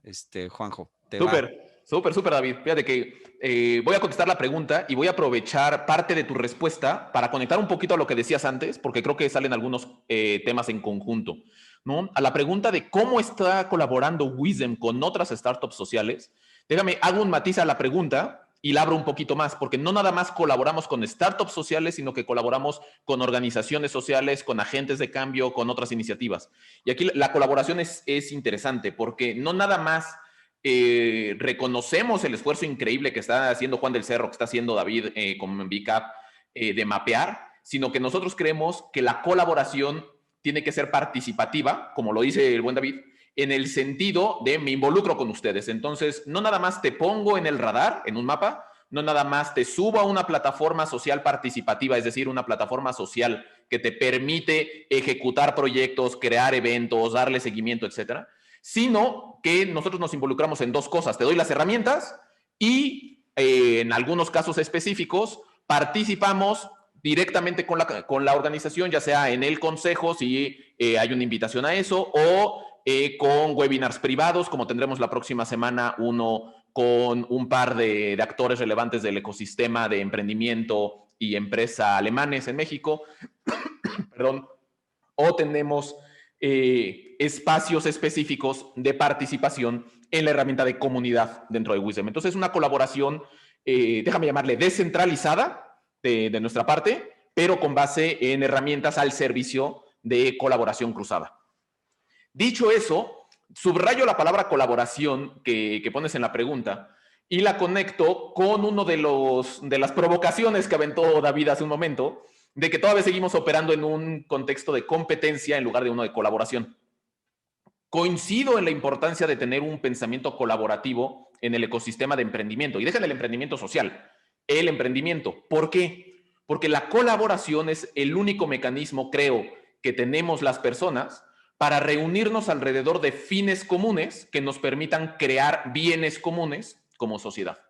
Juanjo. ¿Te va? Súper. Súper, súper, David. Fíjate que voy a contestar la pregunta y voy a aprovechar parte de tu respuesta para conectar un poquito a lo que decías antes, porque creo que salen algunos temas en conjunto, ¿no? A la pregunta de cómo está colaborando Wisdom con otras startups sociales, déjame, hago un matiz a la pregunta y la abro un poquito más, porque no nada más colaboramos con startups sociales, sino que colaboramos con organizaciones sociales, con agentes de cambio, con otras iniciativas. Y aquí la colaboración es interesante, porque no nada más reconocemos el esfuerzo increíble que está haciendo Juan del Cerro, que está haciendo David con VCAP de mapear, sino que nosotros creemos que la colaboración tiene que ser participativa, como lo dice el buen David, en el sentido de me involucro con ustedes. Entonces, no nada más te pongo en el radar, en un mapa, no nada más te subo a una plataforma social participativa, es decir, una plataforma social que te permite ejecutar proyectos, crear eventos, darle seguimiento, etcétera, sino que nosotros nos involucramos en dos cosas. Te doy las herramientas y en algunos casos específicos participamos directamente con la organización, ya sea en el consejo, si hay una invitación a eso, o con webinars privados, como tendremos la próxima semana uno con un par de actores relevantes del ecosistema de emprendimiento y empresa alemanes en México. Perdón. O tenemos espacios específicos de participación en la herramienta de comunidad dentro de Wisdom. Entonces, una colaboración, déjame llamarle descentralizada de nuestra parte, pero con base en herramientas al servicio de colaboración cruzada. Dicho eso, subrayo la palabra colaboración que pones en la pregunta y la conecto con uno de las provocaciones que aventó David hace un momento, de que todavía seguimos operando en un contexto de competencia en lugar de uno de colaboración. Coincido en la importancia de tener un pensamiento colaborativo en el ecosistema de emprendimiento. Y dejen el emprendimiento social, el emprendimiento. ¿Por qué? Porque la colaboración es el único mecanismo, creo, que tenemos las personas para reunirnos alrededor de fines comunes que nos permitan crear bienes comunes como sociedad.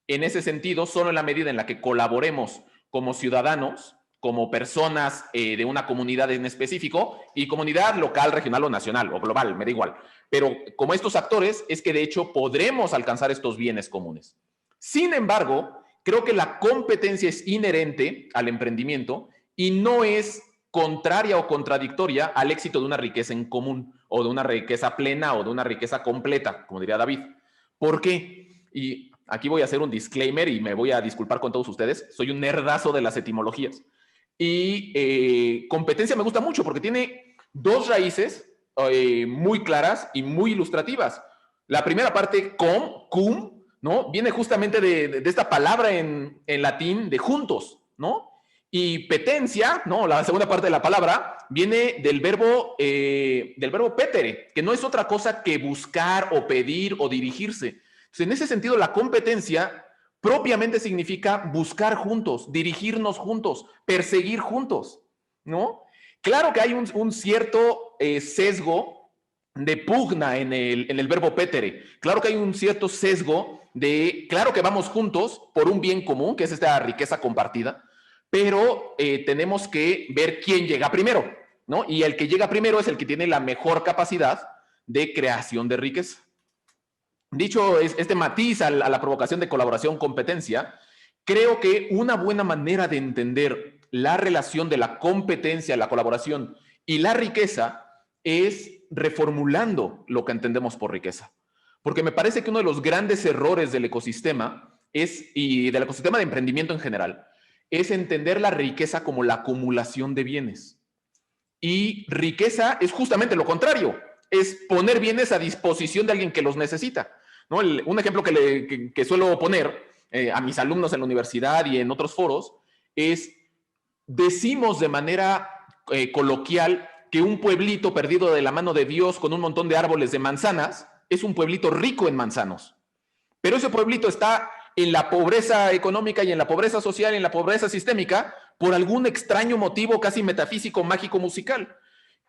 En ese sentido, solo en la medida en la que colaboremos como ciudadanos, como personas de una comunidad en específico, y comunidad local, regional o nacional, o global, me da igual. Pero como estos actores, es que de hecho podremos alcanzar estos bienes comunes. Sin embargo, creo que la competencia es inherente al emprendimiento y no es contraria o contradictoria al éxito de una riqueza en común, o de una riqueza plena, o de una riqueza completa, como diría David. ¿Por qué? Y aquí voy a hacer un disclaimer y me voy a disculpar con todos ustedes. Soy un nerdazo de las etimologías. Y competencia me gusta mucho porque tiene dos raíces muy claras y muy ilustrativas. La primera parte, cum, ¿no? Viene justamente de esta palabra en latín de juntos, ¿no? Y petencia, ¿no? La segunda parte de la palabra viene del verbo petere, que no es otra cosa que buscar o pedir o dirigirse. Entonces, en ese sentido, la competencia propiamente significa buscar juntos, dirigirnos juntos, perseguir juntos, ¿no? Claro que hay un cierto sesgo de pugna en el verbo petere. Claro que hay un cierto sesgo claro que vamos juntos por un bien común, que es esta riqueza compartida, pero tenemos que ver quién llega primero, ¿no? Y el que llega primero es el que tiene la mejor capacidad de creación de riqueza. Dicho este matiz a la provocación de colaboración-competencia, creo que una buena manera de entender la relación de la competencia, la colaboración y la riqueza es reformulando lo que entendemos por riqueza. Porque me parece que uno de los grandes errores del ecosistema y del ecosistema de emprendimiento en general, es entender la riqueza como la acumulación de bienes. Y riqueza es justamente lo contrario, es poner bienes a disposición de alguien que los necesita, ¿no? Un ejemplo que suelo poner a mis alumnos en la universidad y en otros foros es, decimos de manera coloquial que un pueblito perdido de la mano de Dios con un montón de árboles de manzanas es un pueblito rico en manzanos. Pero ese pueblito está en la pobreza económica y en la pobreza social y en la pobreza sistémica por algún extraño motivo casi metafísico, mágico, musical.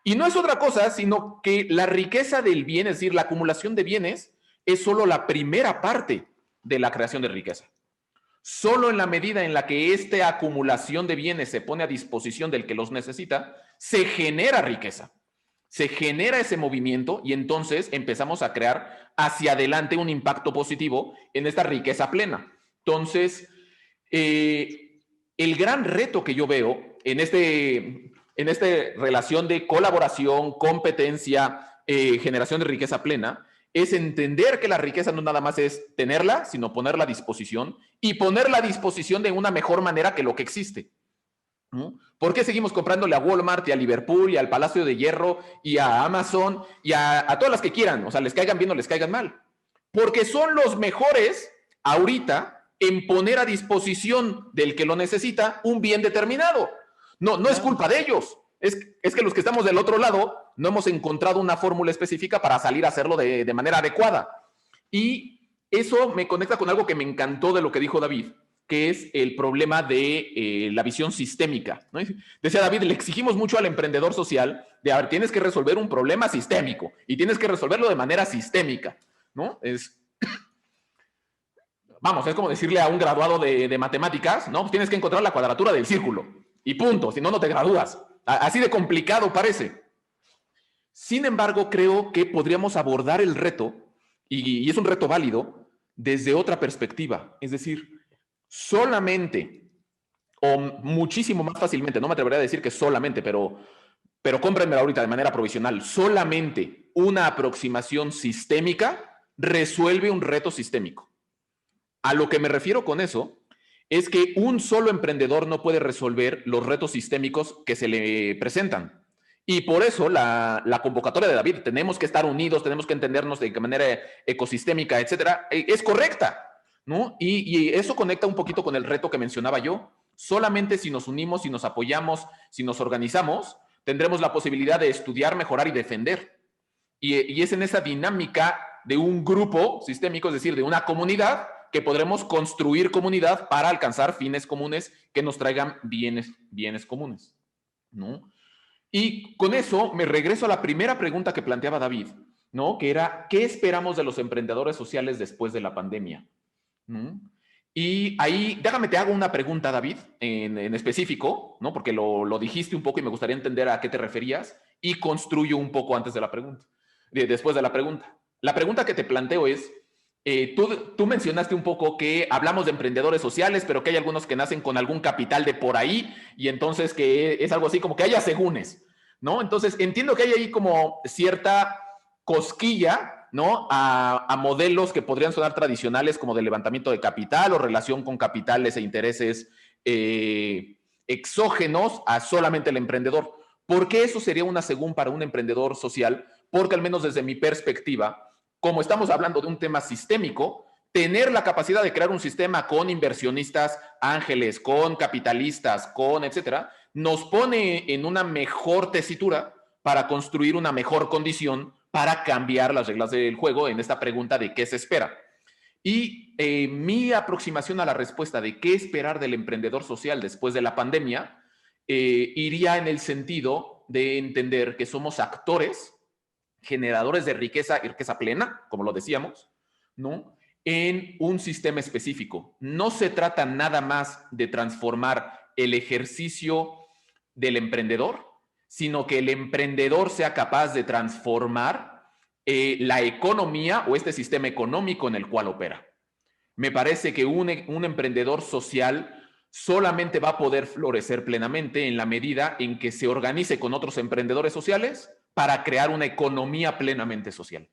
Y no es otra cosa, sino que la riqueza del bien, es decir, la acumulación de bienes, es solo la primera parte de la creación de riqueza. Solo en la medida en la que esta acumulación de bienes se pone a disposición del que los necesita, se genera riqueza. Se genera ese movimiento y entonces empezamos a crear hacia adelante un impacto positivo en esta riqueza plena. Entonces, el gran reto que yo veo en esta relación de colaboración, competencia, generación de riqueza plena, es entender que la riqueza no nada más es tenerla, sino ponerla a disposición y ponerla a disposición de una mejor manera que lo que existe. ¿No? ¿Por qué seguimos comprándole a Walmart y a Liverpool y al Palacio de Hierro y a Amazon y a todas las que quieran? O sea, les caigan bien o les caigan mal. Porque son los mejores ahorita en poner a disposición del que lo necesita un bien determinado. No es culpa de ellos. Es que los que estamos del otro lado no hemos encontrado una fórmula específica para salir a hacerlo de manera adecuada. Y eso me conecta con algo que me encantó de lo que dijo David, que es el problema de la visión sistémica, ¿no? Decía David, le exigimos mucho al emprendedor social de, a ver, tienes que resolver un problema sistémico y tienes que resolverlo de manera sistémica, ¿no? Vamos, es como decirle a un graduado de matemáticas, ¿no? Pues tienes que encontrar la cuadratura del círculo y punto, si no, no te gradúas. Así de complicado parece. Sin embargo, creo que podríamos abordar el reto, y es un reto válido, desde otra perspectiva, es decir, solamente o muchísimo más fácilmente, no me atrevería a decir que solamente, pero cómprenmela ahorita de manera provisional, solamente una aproximación sistémica resuelve un reto sistémico. A lo que me refiero con eso es que un solo emprendedor no puede resolver los retos sistémicos que se le presentan. Y por eso la convocatoria de David, tenemos que estar unidos, tenemos que entendernos de manera ecosistémica, etcétera, es correcta. ¿No? Y eso conecta un poquito con el reto que mencionaba yo. Solamente si nos unimos, si nos apoyamos, si nos organizamos, tendremos la posibilidad de estudiar, mejorar y defender. Y es en esa dinámica de un grupo sistémico, es decir, de una comunidad, que podremos construir comunidad para alcanzar fines comunes que nos traigan bienes comunes, ¿no? Y con eso me regreso a la primera pregunta que planteaba David, ¿no? Que era, ¿qué esperamos de los emprendedores sociales después de la pandemia? ¿No? Y ahí, déjame te hago una pregunta, David, en específico, ¿no? Porque lo dijiste un poco y me gustaría entender a qué te referías y construyo un poco antes de la pregunta, después de la pregunta. La pregunta que te planteo es, tú mencionaste un poco que hablamos de emprendedores sociales, pero que hay algunos que nacen con algún capital de por ahí y entonces que es algo así como que hay asegúnes, ¿no? Entonces entiendo que hay ahí como cierta cosquilla, ¿no? A modelos que podrían sonar tradicionales como de levantamiento de capital o relación con capitales e intereses exógenos a solamente el emprendedor. ¿Por qué eso sería una según para un emprendedor social? Porque al menos desde mi perspectiva, como estamos hablando de un tema sistémico, tener la capacidad de crear un sistema con inversionistas ángeles, con capitalistas, con etcétera, nos pone en una mejor tesitura para construir una mejor condición para cambiar las reglas del juego en esta pregunta de qué se espera. Y mi aproximación a la respuesta de qué esperar del emprendedor social después de la pandemia iría en el sentido de entender que somos actores, generadores de riqueza y riqueza plena, como lo decíamos, ¿no? En un sistema específico. No se trata nada más de transformar el ejercicio del emprendedor, sino que el emprendedor sea capaz de transformar la economía o este sistema económico en el cual opera. Me parece que un emprendedor social solamente va a poder florecer plenamente en la medida en que se organice con otros emprendedores sociales para crear una economía plenamente social.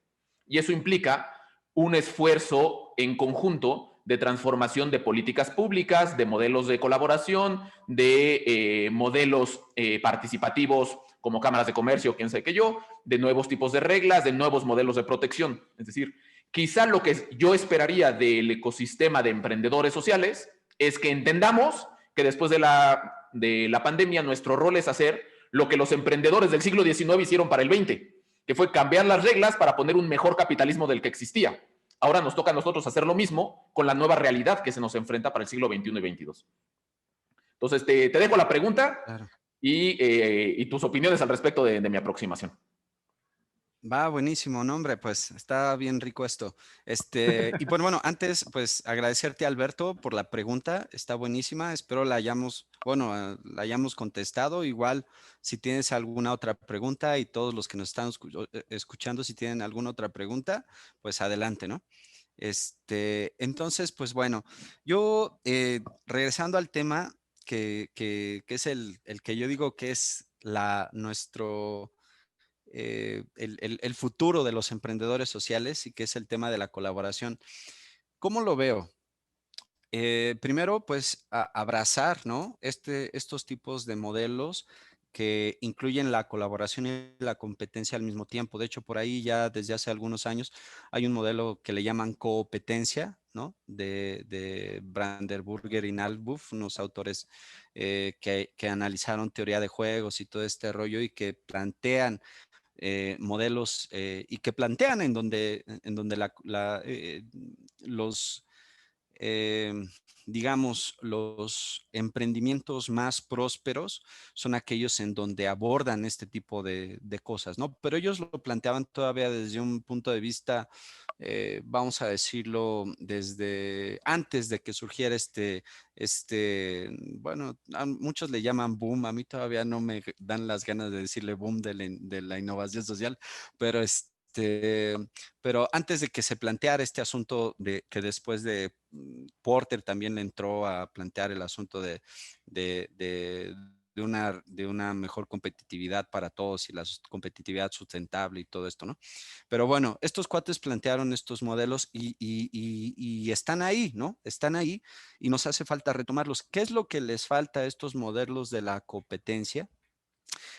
Y eso implica un esfuerzo en conjunto de transformación de políticas públicas, de modelos de colaboración, de modelos participativos como cámaras de comercio, quién sabe qué yo, de nuevos tipos de reglas, de nuevos modelos de protección. Es decir, quizá lo que yo esperaría del ecosistema de emprendedores sociales es que entendamos que después de la pandemia nuestro rol es hacer lo que los emprendedores del siglo XIX hicieron para el XX, que fue cambiar las reglas para poner un mejor capitalismo del que existía. Ahora nos toca a nosotros hacer lo mismo con la nueva realidad que se nos enfrenta para el siglo XXI y XXII. Entonces, te dejo la pregunta. Claro. Y tus opiniones al respecto de mi aproximación. Va buenísimo, ¿no, hombre? Pues está bien rico esto. Y pues bueno, antes, pues agradecerte, Alberto, por la pregunta. Está buenísima. Espero la hayamos, bueno, la hayamos contestado. Igual, si tienes alguna otra pregunta y todos los que nos están escuchando, si tienen alguna otra pregunta, pues adelante, ¿no? Entonces, pues bueno, yo regresando al tema que es el que yo digo que es nuestro el futuro de los emprendedores sociales y que es el tema de la colaboración. ¿Cómo lo veo? Primero, pues abrazar, ¿no? Estos tipos de modelos que incluyen la colaboración y la competencia al mismo tiempo. De hecho, por ahí ya desde hace algunos años hay un modelo que le llaman competencia, ¿no? De Brandenburger y Nalbuff, unos autores que analizaron teoría de juegos y todo este rollo y que plantean modelos y que plantean en donde los, eh, digamos, los emprendimientos más prósperos son aquellos en donde abordan este tipo de cosas, ¿no? Pero ellos lo planteaban todavía desde un punto de vista, vamos a decirlo, desde antes de que surgiera bueno, a muchos le llaman boom, a mí todavía no me dan las ganas de decirle boom de la innovación social, pero pero antes de que se planteara este asunto de que después de Porter también le entró a plantear el asunto de, de, de una mejor competitividad para todos y la competitividad sustentable y todo esto, ¿no? Pero bueno, estos cuates plantearon estos modelos y están ahí, ¿no? Están ahí y nos hace falta retomarlos. ¿Qué es lo que les falta a estos modelos de la competencia?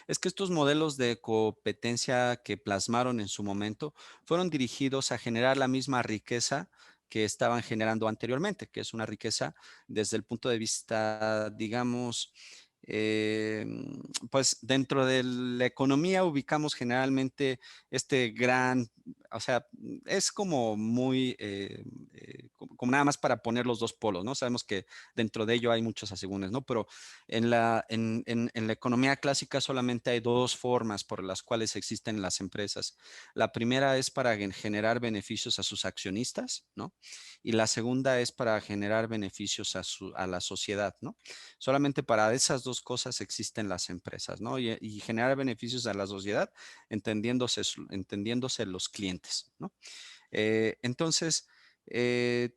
Es que estos modelos de competencia que plasmaron en su momento fueron dirigidos a generar la misma riqueza que estaban generando anteriormente, que es una riqueza desde el punto de vista, digamos, eh, pues dentro de la economía ubicamos generalmente este gran, o sea, es como muy, como nada más para poner los dos polos, ¿no? Sabemos que dentro de ello hay muchos asegúnes, ¿no? Pero en la economía clásica solamente hay dos formas por las cuales existen las empresas. La primera es para generar beneficios a sus accionistas, ¿no? Y la segunda es para generar beneficios a la sociedad, ¿no? Solamente para esas dos cosas existen las empresas, ¿no? Y generar beneficios a la sociedad entendiéndose los clientes, ¿no? Entonces,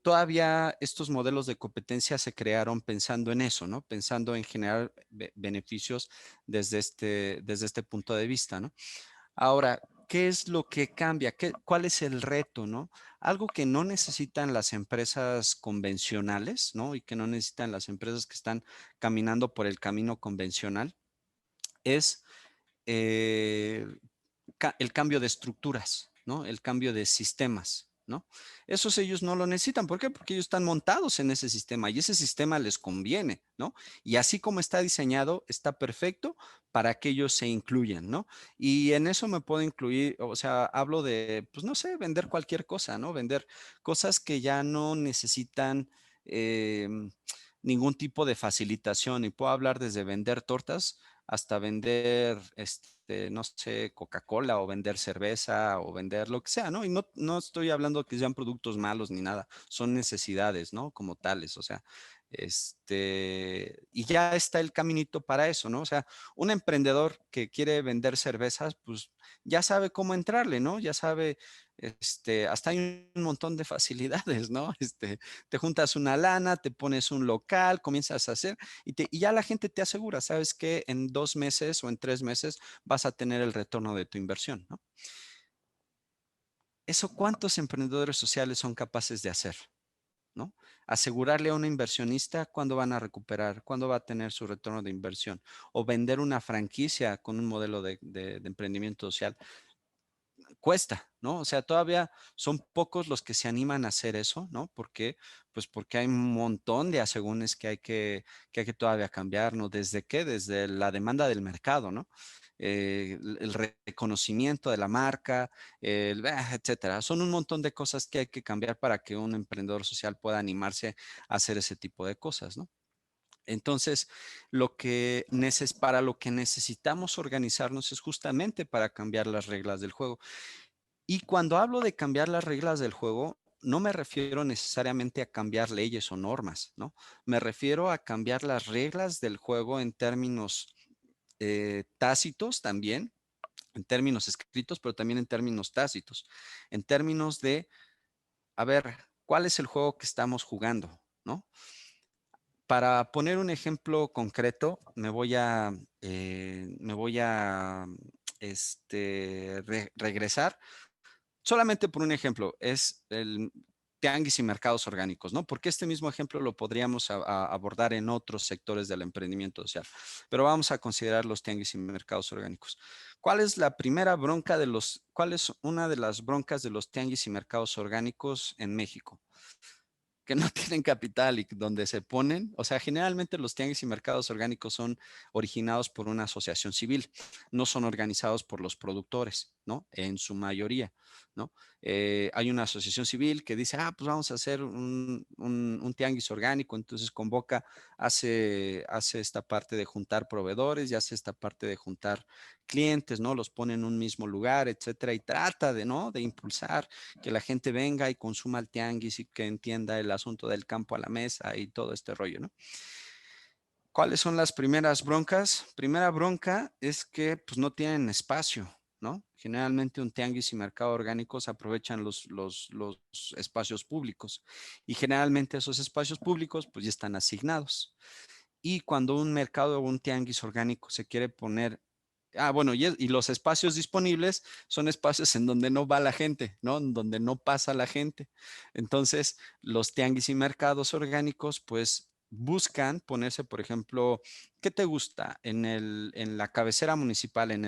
todavía estos modelos de competencia se crearon pensando en eso, ¿no? Pensando en generar beneficios desde este punto de vista, ¿no? Ahora, ¿qué es lo que cambia? ¿Cuál es el reto, no? Algo que no necesitan las empresas convencionales, ¿no? Y que no necesitan las empresas que están caminando por el camino convencional es eh, el cambio de estructuras, ¿no? El cambio de sistemas, ¿no? Esos ellos no lo necesitan. ¿Por qué? Porque ellos están montados en ese sistema y ese sistema les conviene, ¿no? Y así como está diseñado, está perfecto para que ellos se incluyan, ¿no? Y en eso me puedo incluir, o sea, hablo de, pues no sé, vender cualquier cosa, ¿no? Vender cosas que ya no necesitan eh, ningún tipo de facilitación y puedo hablar desde vender tortas hasta vender, no sé, Coca-Cola o vender cerveza o vender lo que sea, ¿no? Y no estoy hablando que sean productos malos ni nada, son necesidades, ¿no? Como tales, o sea, y ya está el caminito para eso, ¿no? O sea, un emprendedor que quiere vender cervezas, pues ya sabe cómo entrarle, ¿no? Ya sabe, hasta hay un montón de facilidades, ¿no? Te juntas una lana, te pones un local, comienzas a hacer y ya la gente te asegura, sabes que en 2 meses o en 3 meses vas a tener el retorno de tu inversión, ¿no? Eso, ¿cuántos emprendedores sociales son capaces de hacer? ¿No? Asegurarle a un inversionista cuándo van a recuperar, cuándo va a tener su retorno de inversión, o vender una franquicia con un modelo de emprendimiento social. Cuesta, ¿no? O sea, todavía son pocos los que se animan a hacer eso, ¿no? ¿Por qué? Pues porque hay un montón de asegúnes que hay que todavía cambiar, ¿no? ¿Desde qué? Desde la demanda del mercado, ¿no? El reconocimiento de la marca, etcétera. Son un montón de cosas que hay que cambiar para que un emprendedor social pueda animarse a hacer ese tipo de cosas, ¿no? Entonces, para lo que necesitamos organizarnos es justamente para cambiar las reglas del juego. Y cuando hablo de cambiar las reglas del juego, no me refiero necesariamente a cambiar leyes o normas, ¿no? Me refiero a cambiar las reglas del juego en términos tácitos también, en términos escritos, pero también en términos tácitos, en términos de, a ver, ¿cuál es el juego que estamos jugando? ¿No? Para poner un ejemplo concreto, regresar solamente por un ejemplo, es el tianguis y mercados orgánicos, ¿no? Porque este mismo ejemplo lo podríamos abordar en otros sectores del emprendimiento social, pero vamos a considerar los tianguis y mercados orgánicos. ¿Cuál es una de las broncas de los tianguis y mercados orgánicos en México? Que no tienen capital y donde se ponen, o sea, generalmente los tianguis y mercados orgánicos son originados por una asociación civil, no son organizados por los productores, ¿no? En su mayoría, ¿no? Hay una asociación civil que dice, pues vamos a hacer un tianguis orgánico, entonces convoca, hace esta parte de juntar proveedores y hace esta parte de juntar clientes, ¿no? Los pone en un mismo lugar, etcétera, y trata de, ¿no? De impulsar que la gente venga y consuma el tianguis y que entienda el asunto del campo a la mesa y todo este rollo, ¿no? ¿Cuáles son las primeras broncas? Primera bronca es que pues no tienen espacio, ¿no? Generalmente un tianguis y mercado orgánico se aprovechan los espacios públicos y generalmente esos espacios públicos pues ya están asignados. Y cuando un mercado o un tianguis orgánico se quiere poner bueno, y los espacios disponibles son espacios en donde no va la gente, ¿no? En donde no pasa la gente. Entonces, los tianguis y mercados orgánicos, pues buscan ponerse, por ejemplo, ¿qué te gusta? En la cabecera municipal, en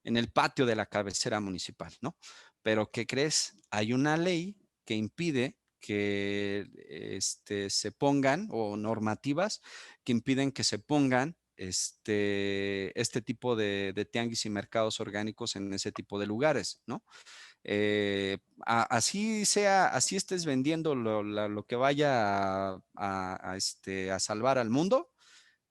el patio de la cabecera municipal, ¿no? Pero ¿qué crees? Hay una ley que impide que se pongan, o normativas que impiden que se pongan este tipo de tianguis y mercados orgánicos en ese tipo de lugares, ¿no? Así sea, así estés vendiendo lo que vaya a salvar al mundo.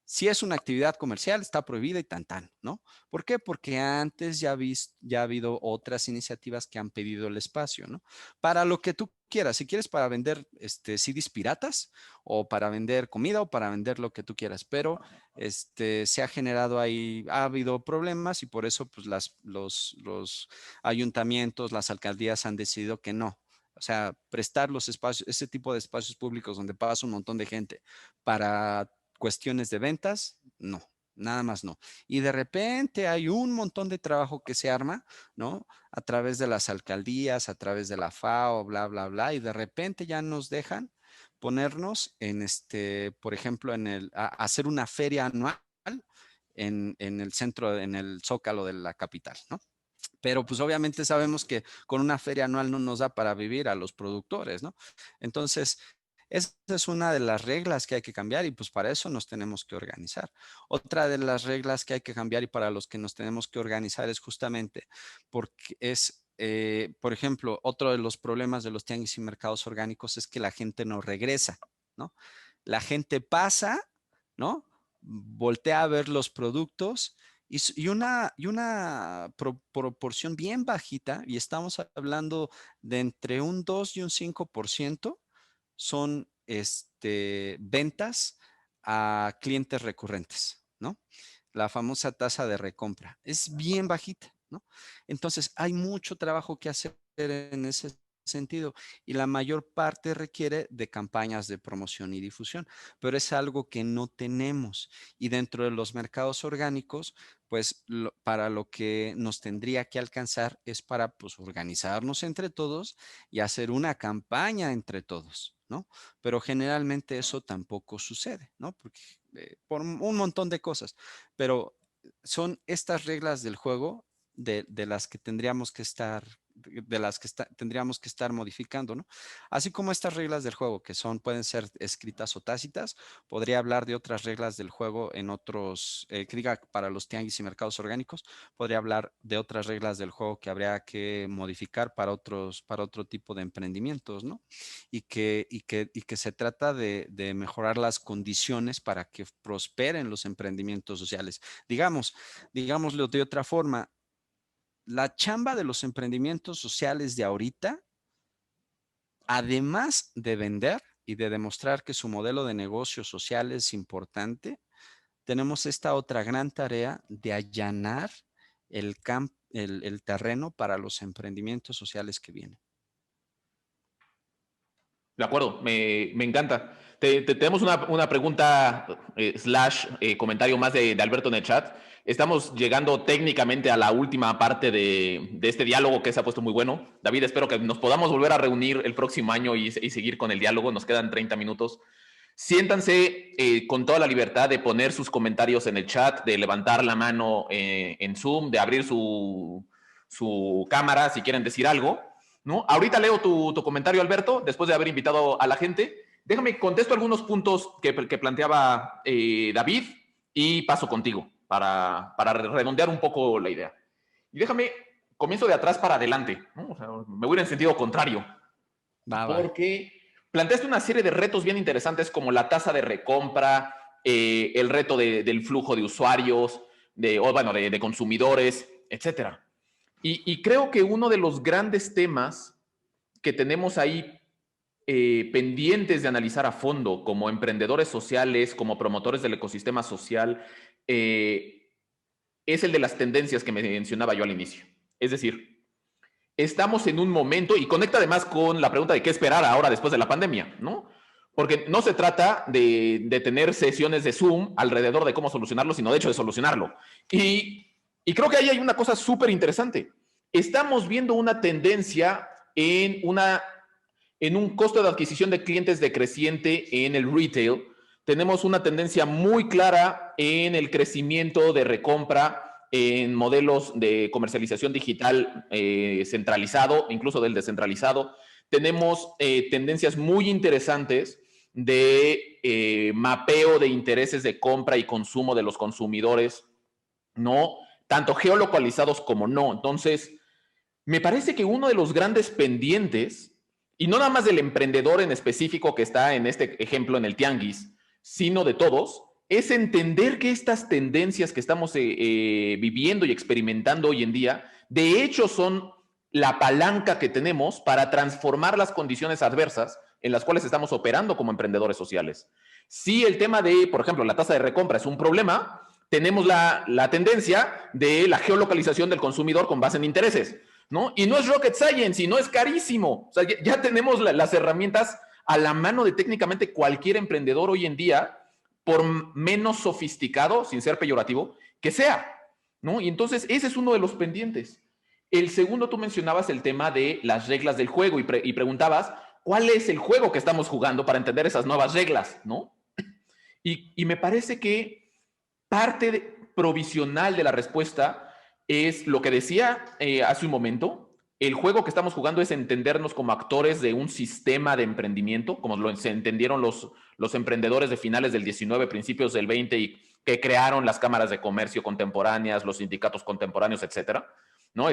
Si es una actividad comercial, está prohibida y tan tan, ¿no? ¿Por qué? Porque antes ya ha habido otras iniciativas que han pedido el espacio, ¿no? Para lo que tú quieras, si quieres para vender CDs piratas o para vender comida o para vender lo que tú quieras, pero se ha generado ahí, ha habido problemas y por eso pues los ayuntamientos, las alcaldías han decidido que no. O sea, prestar los espacios, ese tipo de espacios públicos donde pasa un montón de gente para cuestiones de ventas, no, nada más no. Y de repente hay un montón de trabajo que se arma, ¿no? A través de las alcaldías, a través de la FAO, bla, bla, bla, y de repente ya nos dejan ponernos por ejemplo, hacer una feria anual en el centro, en el Zócalo de la capital, ¿no? Pero pues obviamente sabemos que con una feria anual no nos da para vivir a los productores, ¿no? Entonces, esa es una de las reglas que hay que cambiar y pues para eso nos tenemos que organizar. Otra de las reglas que hay que cambiar y para los que nos tenemos que organizar es justamente porque por ejemplo, otro de los problemas de los tianguis y mercados orgánicos es que la gente no regresa, ¿no? La gente pasa, ¿no? Voltea a ver los productos y una proporción bien bajita, y estamos hablando de entre un 2 y un 5%, son ventas a clientes recurrentes, ¿no? La famosa tasa de recompra es bien bajita, ¿no? Entonces, hay mucho trabajo que hacer en ese sentido y la mayor parte requiere de campañas de promoción y difusión, pero es algo que no tenemos. Y dentro de los mercados orgánicos, pues para lo que nos tendría que alcanzar es para pues organizarnos entre todos y hacer una campaña entre todos, ¿no? Pero generalmente eso tampoco sucede, ¿no? Porque por un montón de cosas, pero son estas reglas del juego de las que tendríamos que estar tendríamos que estar modificando, ¿no? Así como estas reglas del juego, que pueden ser escritas o tácitas, podría hablar de otras reglas del juego en otros, que diga para los tianguis y mercados orgánicos, podría hablar de otras reglas del juego que habría que modificar para otro tipo de emprendimientos, ¿no? Y que se trata de mejorar las condiciones para que prosperen los emprendimientos sociales. Digámoslo de otra forma, la chamba de los emprendimientos sociales de ahorita, además de vender y de demostrar que su modelo de negocio social es importante, tenemos esta otra gran tarea de allanar el terreno para los emprendimientos sociales que vienen. De acuerdo, me encanta. Tenemos una pregunta slash comentario más de Alberto en el chat. Estamos llegando técnicamente a la última parte de este diálogo que se ha puesto muy bueno. David, espero que nos podamos volver a reunir el próximo año y seguir con el diálogo. Nos quedan 30 minutos. Siéntanse con toda la libertad de poner sus comentarios en el chat, de levantar la mano en Zoom, de abrir su cámara si quieren decir algo, ¿no? Ahorita leo tu comentario, Alberto, después de haber invitado a la gente. Déjame, contesto algunos puntos que planteaba David y paso contigo para redondear un poco la idea. Y déjame, comienzo de atrás para adelante, ¿no? O sea, me voy en sentido contrario. Porque planteaste una serie de retos bien interesantes como la tasa de recompra, el reto del flujo de usuarios, de consumidores, etcétera. Y creo que uno de los grandes temas que tenemos ahí pendientes de analizar a fondo como emprendedores sociales, como promotores del ecosistema social, es el de las tendencias que mencionaba yo al inicio. Es decir, estamos en un momento, y conecta además con la pregunta de qué esperar ahora después de la pandemia, ¿no? Porque no se trata de tener sesiones de Zoom alrededor de cómo solucionarlo, sino de hecho de solucionarlo. Y creo que ahí hay una cosa súper interesante. Estamos viendo una tendencia en un costo de adquisición de clientes decreciente en el retail. Tenemos una tendencia muy clara en el crecimiento de recompra en modelos de comercialización digital centralizado, incluso del descentralizado. Tenemos tendencias muy interesantes de mapeo de intereses de compra y consumo de los consumidores, ¿no? Tanto geolocalizados como no. Entonces, me parece que uno de los grandes pendientes, y no nada más del emprendedor en específico que está en este ejemplo en el tianguis, sino de todos, es entender que estas tendencias que estamos viviendo y experimentando hoy en día, de hecho son la palanca que tenemos para transformar las condiciones adversas en las cuales estamos operando como emprendedores sociales. Si el tema de, por ejemplo, la tasa de recompra es un problema, tenemos la tendencia de la geolocalización del consumidor con base en intereses, ¿no? Y no es rocket science, y no es carísimo. O sea, ya tenemos las herramientas a la mano de técnicamente cualquier emprendedor hoy en día, por menos sofisticado, sin ser peyorativo, que sea, ¿no? Y entonces ese es uno de los pendientes. El segundo, tú mencionabas el tema de las reglas del juego y preguntabas cuál es el juego que estamos jugando para entender esas nuevas reglas, ¿no? Y me parece que provisional de la respuesta es lo que decía hace un momento. El juego que estamos jugando es entendernos como actores de un sistema de emprendimiento, como se entendieron los emprendedores de finales del 19, principios del 20, y que crearon las cámaras de comercio contemporáneas, los sindicatos contemporáneos, etcétera. ¿No?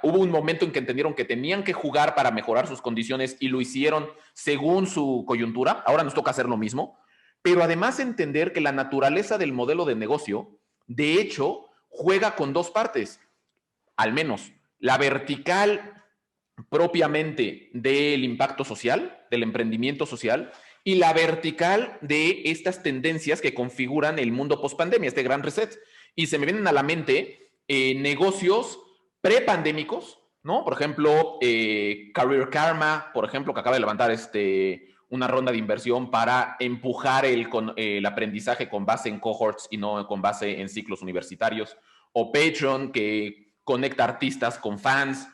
Hubo un momento en que entendieron que tenían que jugar para mejorar sus condiciones y lo hicieron según su coyuntura. Ahora nos toca hacer lo mismo. Pero además entender que la naturaleza del modelo de negocio, de hecho, juega con dos partes, al menos la vertical propiamente del impacto social, del emprendimiento social, y la vertical de estas tendencias que configuran el mundo post-pandemia, este gran reset. Y se me vienen a la mente negocios prepandémicos, ¿no? Por ejemplo, Career Karma, por ejemplo, que acaba de levantar una ronda de inversión para empujar el aprendizaje con base en cohorts y no con base en ciclos universitarios. O Patreon, que conecta artistas con fans.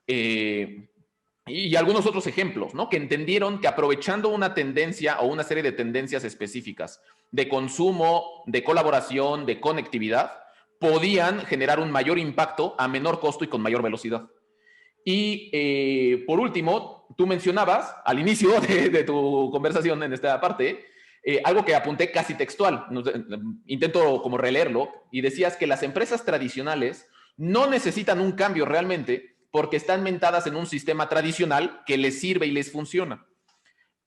Y algunos otros ejemplos, ¿no? Que entendieron que aprovechando una tendencia o una serie de tendencias específicas de consumo, de colaboración, de conectividad, podían generar un mayor impacto a menor costo y con mayor velocidad. Y por último, tú mencionabas al inicio de tu conversación en esta parte, algo que apunté casi textual, intento como releerlo, y decías que las empresas tradicionales no necesitan un cambio realmente porque están mentadas en un sistema tradicional que les sirve y les funciona.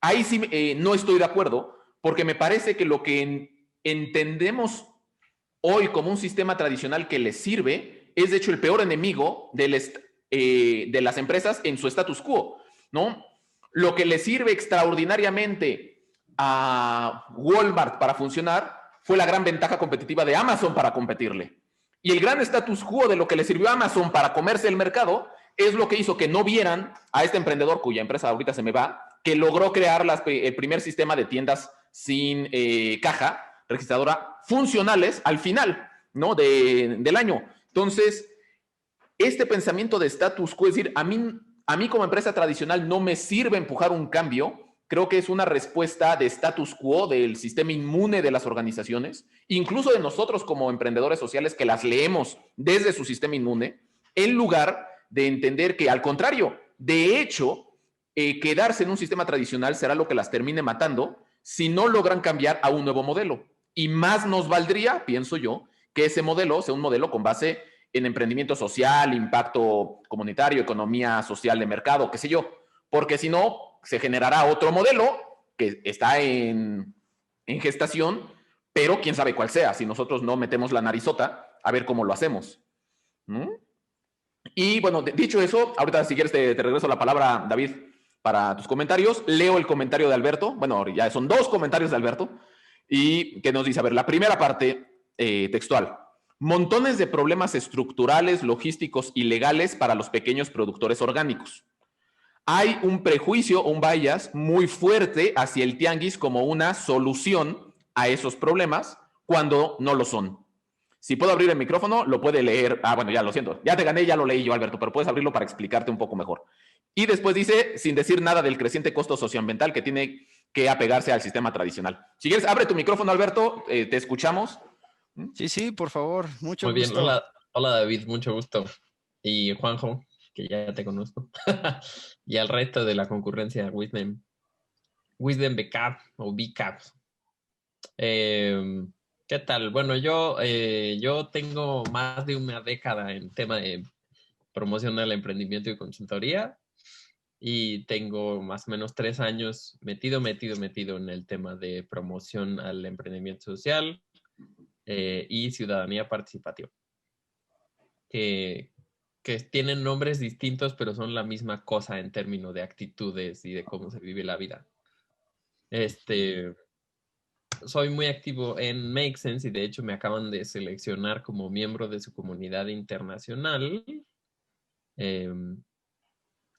Ahí sí no estoy de acuerdo, porque me parece que lo que entendemos hoy como un sistema tradicional que les sirve es de hecho el peor enemigo de las empresas en su status quo, ¿no? Lo que le sirve extraordinariamente a Walmart para funcionar fue la gran ventaja competitiva de Amazon para competirle. Y el gran status quo de lo que le sirvió a Amazon para comerse el mercado es lo que hizo que no vieran a este emprendedor, cuya empresa ahorita se me va, que logró crear el primer sistema de tiendas sin caja registradora funcionales al final, ¿no? Del año. Entonces, este pensamiento de status quo, es decir, a mí como empresa tradicional no me sirve empujar un cambio, creo que es una respuesta de status quo del sistema inmune de las organizaciones, incluso de nosotros como emprendedores sociales que las leemos desde su sistema inmune, en lugar de entender que al contrario, de hecho, quedarse en un sistema tradicional será lo que las termine matando si no logran cambiar a un nuevo modelo. Y más nos valdría, pienso yo, que ese modelo sea un modelo con base en emprendimiento social, impacto comunitario, economía social de mercado, qué sé yo, porque si no, se generará otro modelo que está en gestación, pero quién sabe cuál sea, si nosotros no metemos la narizota a ver cómo lo hacemos. ¿Mm? Y bueno, dicho eso, ahorita si quieres te regreso la palabra, David, para tus comentarios. Leo el comentario de Alberto, bueno, ya son dos comentarios de Alberto, y que nos dice, a ver, la primera parte textual. Montones de problemas estructurales, logísticos y legales para los pequeños productores orgánicos. Hay un prejuicio, un bias muy fuerte hacia el tianguis como una solución a esos problemas cuando no lo son. Si puedo abrir el micrófono, lo puede leer. Ah, bueno, ya lo siento. Ya te gané, ya lo leí yo, Alberto, pero puedes abrirlo para explicarte un poco mejor. Y después dice, sin decir nada del creciente costo socioambiental que tiene que apegarse al sistema tradicional. Si quieres, abre tu micrófono, Alberto, te escuchamos. Sí, sí, por favor, mucho Muy bien, gusto. hola David, mucho gusto. Y Juanjo, que ya te conozco. Y al resto de la concurrencia, Wisdom BCAP o BCAP. ¿Qué tal? Bueno, yo tengo más de una década en tema de promoción al emprendimiento y consultoría. Y tengo más o menos 3 años metido en el tema de promoción al emprendimiento social y ciudadanía participativa. Que, que tienen nombres distintos, pero son la misma cosa en términos de actitudes y de cómo se vive la vida. Soy muy activo en Make Sense y de hecho me acaban de seleccionar como miembro de su comunidad internacional,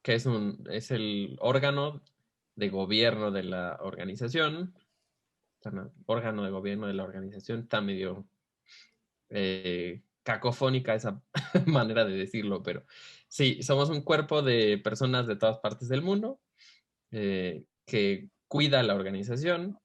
que es el órgano de gobierno de la organización. Órgano de gobierno de la organización está medio cacofónica esa manera de decirlo, pero sí, somos un cuerpo de personas de todas partes del mundo que cuida la organización,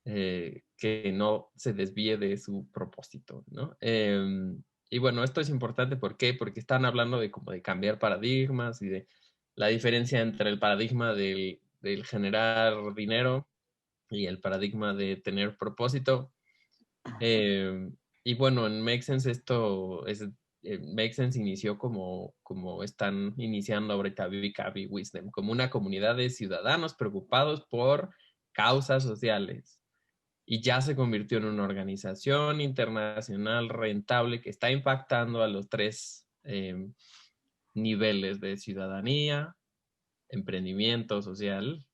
que no se desvíe de su propósito, ¿no? Y bueno, esto es importante, ¿por qué? Porque están hablando de como de cambiar paradigmas y de la diferencia entre el paradigma del generar dinero y el paradigma de tener propósito. Y bueno, en Make Sense Make Sense inició como están iniciando ahorita BCAP y Wisdom, como una comunidad de ciudadanos preocupados por causas sociales. Y ya se convirtió en una organización internacional rentable que está impactando a los 3 niveles de ciudadanía, emprendimiento social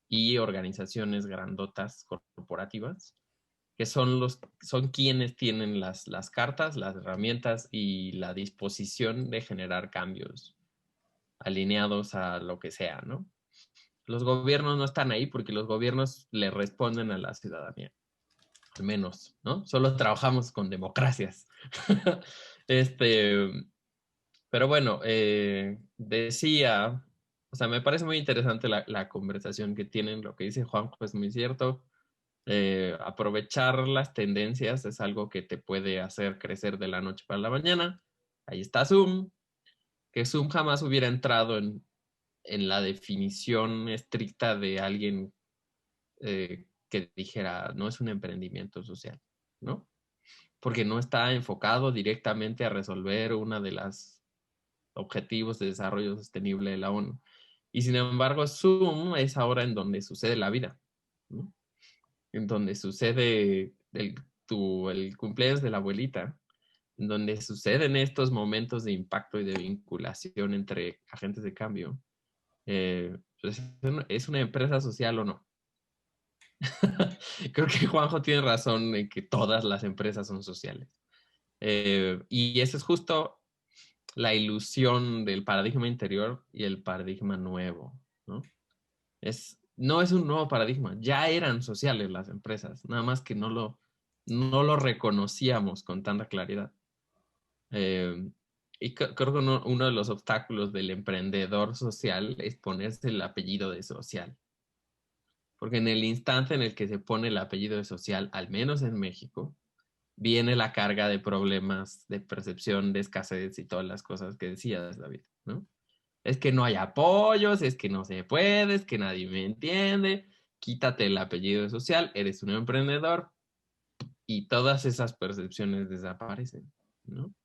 y organizaciones grandotas corporativas, que son quienes tienen las cartas, las herramientas y la disposición de generar cambios alineados a lo que sea, ¿no? Los gobiernos no están ahí porque los gobiernos le responden a la ciudadanía, al menos, ¿no? Solo trabajamos con democracias. Pero bueno, decía, o sea, me parece muy interesante la conversación que tienen, lo que dice Juanjo es muy cierto. Aprovechar las tendencias es algo que te puede hacer crecer de la noche para la mañana. Ahí está Zoom, que Zoom jamás hubiera entrado en la definición estricta de alguien que dijera, no es un emprendimiento social, ¿no? Porque no está enfocado directamente a resolver una de las objetivos de desarrollo sostenible de la ONU. Y sin embargo, Zoom es ahora en donde sucede la vida, ¿no? En donde sucede el cumpleaños de la abuelita, en donde suceden estos momentos de impacto y de vinculación entre agentes de cambio. Pues, ¿es una empresa social o no? Creo que Juanjo tiene razón en que todas las empresas son sociales. Y esa es justo la ilusión del paradigma interior y el paradigma nuevo, ¿no? No es un nuevo paradigma, ya eran sociales las empresas, nada más que no lo reconocíamos con tanta claridad. Y creo que uno de los obstáculos del emprendedor social es ponerse el apellido de social. Porque en el instante en el que se pone el apellido de social, al menos en México, viene la carga de problemas de percepción, de escasez y todas las cosas que decías, David, ¿no? Es que no hay apoyos, es que no se puede, es que nadie me entiende, quítate el apellido de social, eres un emprendedor y todas esas percepciones desaparecen, ¿no?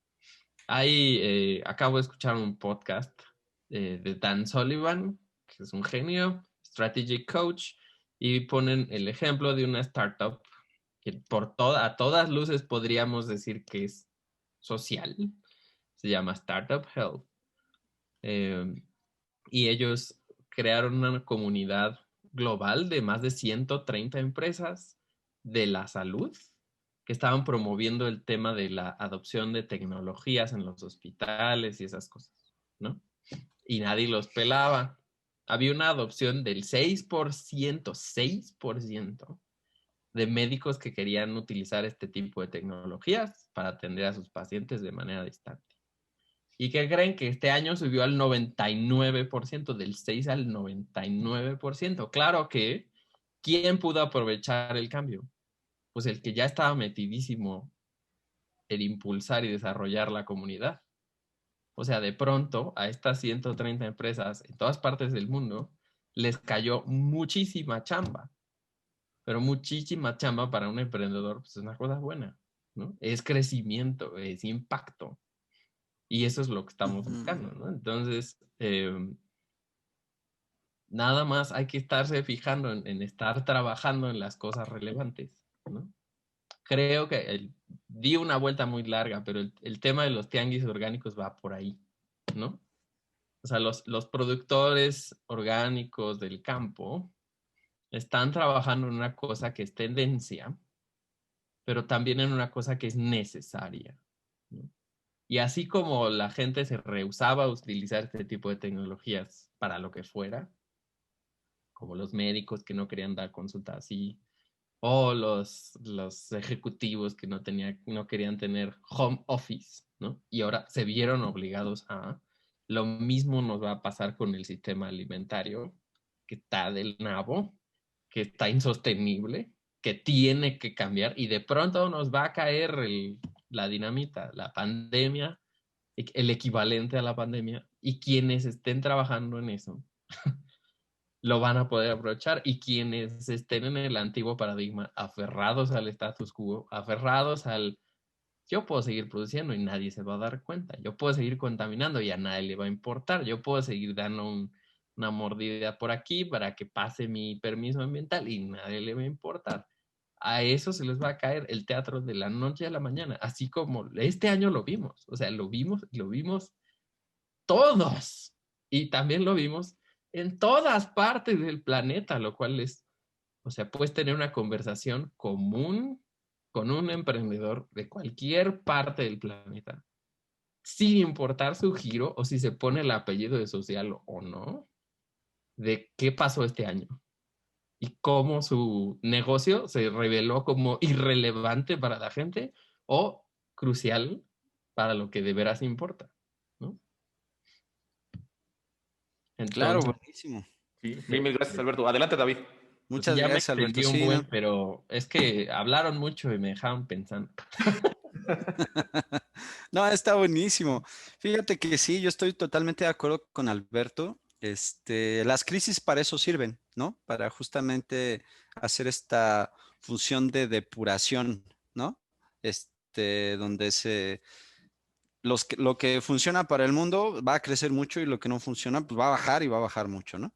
Acabo de escuchar un podcast de Dan Sullivan, que es un genio, strategic coach, y ponen el ejemplo de una startup que a todas luces podríamos decir que es social. Se llama Startup Health. Y ellos crearon una comunidad global de más de 130 empresas de la salud que estaban promoviendo el tema de la adopción de tecnologías en los hospitales y esas cosas, ¿no? Y nadie los pelaba. Había una adopción del 6% de médicos que querían utilizar este tipo de tecnologías para atender a sus pacientes de manera distante. ¿Y qué creen? Que este año subió al 99%, del 6 al 99%. Claro que, ¿quién pudo aprovechar el cambio? Pues el que ya estaba metidísimo en impulsar y desarrollar la comunidad. O sea, de pronto a estas 130 empresas en todas partes del mundo les cayó muchísima chamba, pero muchísima chamba para un emprendedor, pues es una cosa buena, ¿no? Es crecimiento, es impacto. Y eso es lo que estamos buscando, ¿no? Entonces, nada más hay que estarse fijando en estar trabajando en las cosas relevantes, ¿no? Creo que di una vuelta muy larga, pero el tema de los tianguis orgánicos va por ahí, ¿no? O sea, los productores orgánicos del campo están trabajando en una cosa que es tendencia, pero también en una cosa que es necesaria, ¿no? Y así como la gente se rehusaba a utilizar este tipo de tecnologías para lo que fuera, como los médicos que no querían dar consulta así, o los ejecutivos que no querían tener home office, ¿no? Y ahora se vieron obligados a. Lo mismo nos va a pasar con el sistema alimentario, que está del nabo, que está insostenible, que tiene que cambiar y de pronto nos va a caer la dinamita, la pandemia, el equivalente a la pandemia, y quienes estén trabajando en eso lo van a poder aprovechar, y quienes estén en el antiguo paradigma, aferrados al status quo, aferrados al yo puedo seguir produciendo y nadie se va a dar cuenta, yo puedo seguir contaminando y a nadie le va a importar, yo puedo seguir dando una mordida por aquí para que pase mi permiso ambiental y nadie le va a importar. A eso se les va a caer el teatro de la noche a la mañana, así como este año lo vimos, o sea, lo vimos todos, y también lo vimos en todas partes del planeta, lo cual o sea, puedes tener una conversación común con un emprendedor de cualquier parte del planeta, sin importar su giro o si se pone el apellido de social o no, de qué pasó este año y cómo su negocio se reveló como irrelevante para la gente o crucial para lo que de veras importa, ¿no? Claro, Entonces, buenísimo. Sí, mil gracias, Alberto. Adelante, David. Pues sí, Muchas ya me gracias, Alberto. extendí un Sí, buen, ¿no? pero es que hablaron mucho y me dejaron pensando. No, está buenísimo. Fíjate que sí, yo estoy totalmente de acuerdo con Alberto. Las crisis para eso sirven, ¿no? Para justamente hacer esta función de depuración, ¿no? Donde lo que funciona para el mundo va a crecer mucho y lo que no funciona, pues va a bajar y va a bajar mucho, ¿no?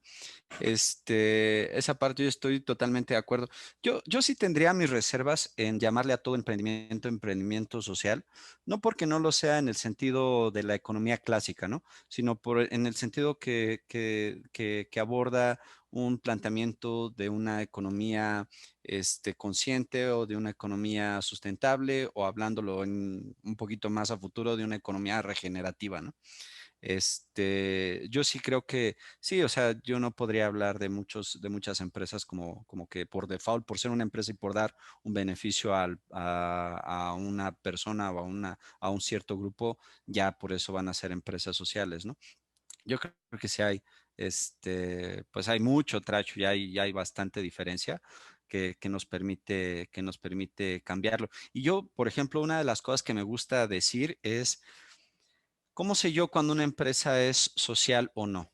Esa parte yo estoy totalmente de acuerdo. Yo sí tendría mis reservas en llamarle a todo emprendimiento emprendimiento social, no porque no lo sea en el sentido de la economía clásica, ¿no? Sino en el sentido que aborda un planteamiento de una economía consciente o de una economía sustentable o hablándolo un poquito más a futuro de una economía regenerativa, ¿no? Yo sí creo que sí, o sea, yo no podría hablar de muchas empresas como que por default, por ser una empresa y por dar un beneficio a una persona o a un cierto grupo, ya por eso van a ser empresas sociales, ¿no? Yo creo que sí hay, pues hay mucho tracho, ya hay bastante diferencia. Que nos permite cambiarlo. Y yo, por ejemplo, una de las cosas que me gusta decir es, ¿cómo sé yo cuando una empresa es social o no?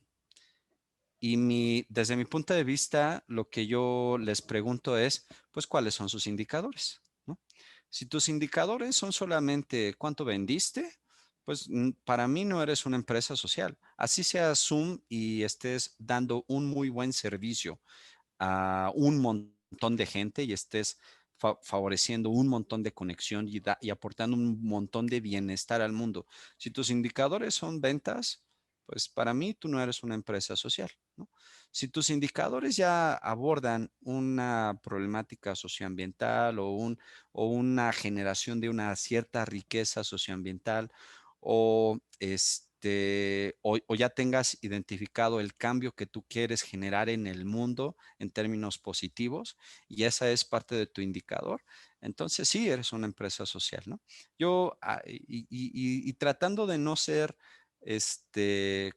Desde mi punto de vista, lo que yo les pregunto es, pues, ¿cuáles son sus indicadores? ¿No? Si tus indicadores son solamente cuánto vendiste, pues para mí no eres una empresa social. Así sea Zoom y estés dando un muy buen servicio a un montón de gente y estés favoreciendo un montón de conexión y aportando un montón de bienestar al mundo. Si tus indicadores son ventas, pues para mí tú no eres una empresa social, ¿no? Si tus indicadores ya abordan una problemática socioambiental o una generación de una cierta riqueza socioambiental o ya tengas identificado el cambio que tú quieres generar en el mundo en términos positivos y esa es parte de tu indicador, entonces sí eres una empresa social, ¿no? Y tratando de no ser,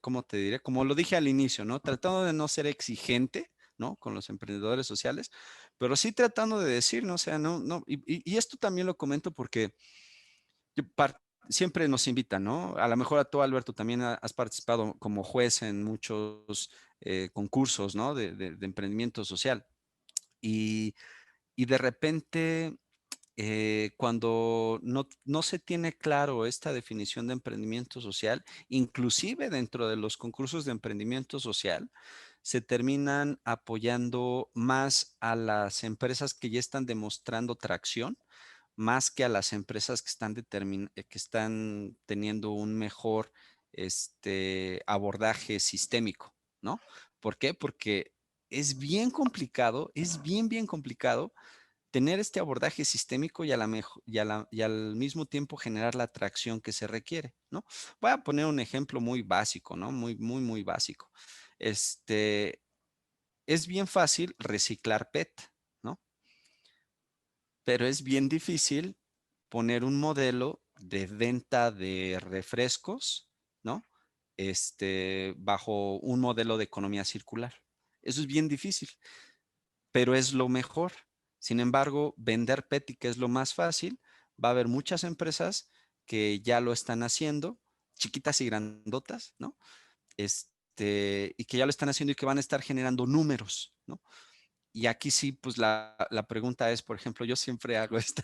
¿cómo te diré? Como lo dije al inicio, ¿no? Tratando de no ser exigente, ¿no? Con los emprendedores sociales, pero sí tratando de decir, ¿no? O sea, y esto también lo comento porque yo siempre nos invitan, ¿no? A lo mejor a tú, Alberto, también has participado como juez en muchos concursos, ¿no? De emprendimiento social. Y, y de repente, cuando no se tiene claro esta definición de emprendimiento social, inclusive dentro de los concursos de emprendimiento social, se terminan apoyando más a las empresas que ya están demostrando tracción más que a las empresas que están teniendo un mejor abordaje sistémico, ¿no? ¿Por qué? Porque es bien complicado, es bien complicado tener este abordaje sistémico y al mismo tiempo generar la atracción que se requiere, ¿no? Voy a poner un ejemplo muy básico, ¿no? Muy básico. Este, es bien fácil reciclar PET, ¿no? Pero es bien difícil poner un modelo de venta de refrescos, ¿no? Bajo un modelo de economía circular. Eso es bien difícil, pero es lo mejor. Sin embargo, vender PET, que es lo más fácil, va a haber muchas empresas que ya lo están haciendo, chiquitas y grandotas, ¿no? Y que ya lo están haciendo y que van a estar generando números, ¿no? Y aquí sí, pues la pregunta es, por ejemplo, yo siempre hago esta,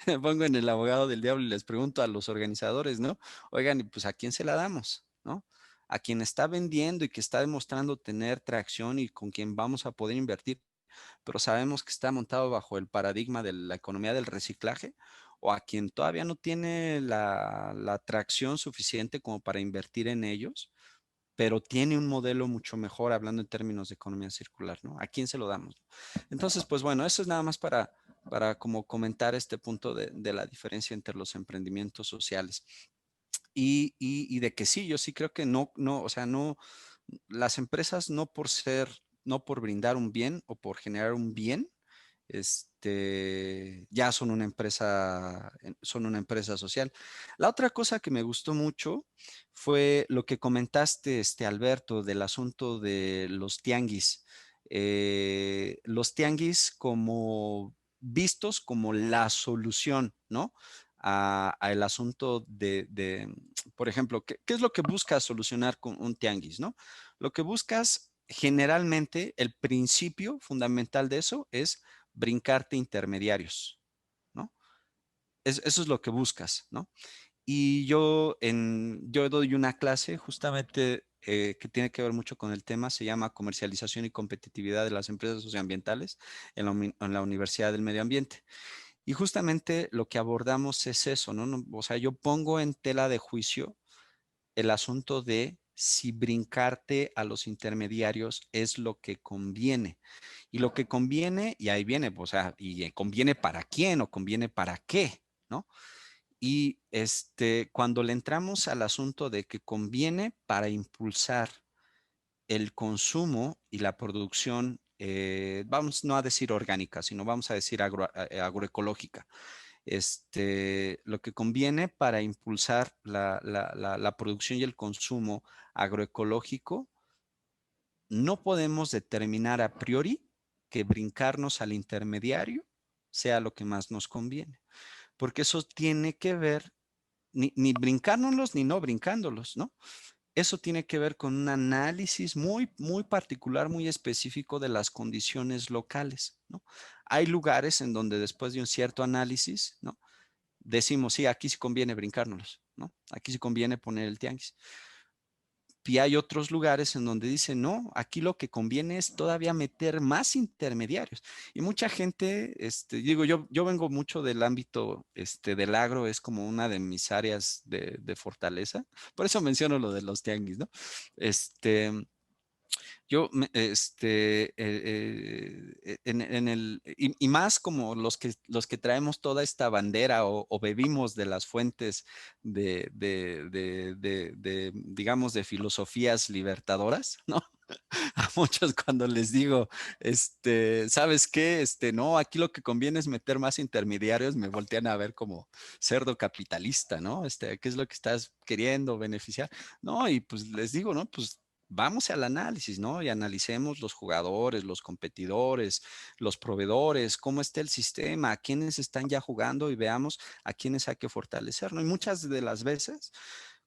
me pongo en el abogado del diablo y les pregunto a los organizadores, ¿no? Oigan, y pues ¿a quién se la damos? ¿No? A quien está vendiendo y que está demostrando tener tracción y con quien vamos a poder invertir, pero sabemos que está montado bajo el paradigma de la economía del reciclaje, o a quien todavía no tiene la tracción suficiente como para invertir en ellos, pero tiene un modelo mucho mejor hablando en términos de economía circular, ¿no? ¿A quién se lo damos? Entonces, pues bueno, eso es nada más para como comentar este punto de la diferencia entre los emprendimientos sociales. Y de que sí, yo sí creo que o sea, no, las empresas no por brindar un bien o por generar un bien, ya son una empresa social. La otra cosa que me gustó mucho fue lo que comentaste, Alberto, del asunto de los tianguis. los tianguis como vistos como la solución, ¿no? A el asunto por ejemplo, ¿qué es lo que buscas solucionar con un tianguis, ¿no? Lo que buscas generalmente, el principio fundamental de eso es brincarte intermediarios, ¿no? Eso es lo que buscas, ¿no? Y yo doy una clase justamente que tiene que ver mucho con el tema, se llama Comercialización y Competitividad de las Empresas Socioambientales en la Universidad del Medio Ambiente. Y justamente lo que abordamos es eso, ¿no? O sea, yo pongo en tela de juicio el asunto de si brincarte a los intermediarios es lo que conviene. Y lo que conviene, y ahí viene, o sea, y conviene para quién o conviene para qué, ¿no? Y cuando le entramos al asunto de que conviene para impulsar el consumo y la producción, vamos no a decir orgánica, sino vamos a decir agroecológica. Lo que conviene para impulsar la producción y el consumo agroecológico, no podemos determinar a priori que brincarnos al intermediario sea lo que más nos conviene, porque eso tiene que ver ni brincándolos ni no brincándolos, ¿no? Eso tiene que ver con un análisis muy, muy particular, muy específico de las condiciones locales, ¿no? Hay lugares en donde después de un cierto análisis, ¿no? Decimos, sí, aquí sí conviene brincárnoslos, ¿no? Aquí sí conviene poner el tianguis. Y hay otros lugares en donde dicen, no, aquí lo que conviene es todavía meter más intermediarios. Y mucha gente, digo, yo vengo mucho del ámbito del agro, es como una de mis áreas de fortaleza. Por eso menciono lo de los tianguis, ¿no? Este, y más como los que traemos toda esta bandera o bebimos de las fuentes digamos, de filosofías libertadoras, ¿no? A muchos cuando les digo, ¿sabes qué? No, aquí lo que conviene es meter más intermediarios, me voltean a ver como cerdo capitalista, ¿no? ¿Qué es lo que estás queriendo beneficiar? No, y pues les digo, ¿no? Pues vamos al análisis, ¿no? Y analicemos los jugadores, los competidores, los proveedores, cómo está el sistema, a quiénes están ya jugando y veamos a quiénes hay que fortalecer, ¿no? Y muchas de las veces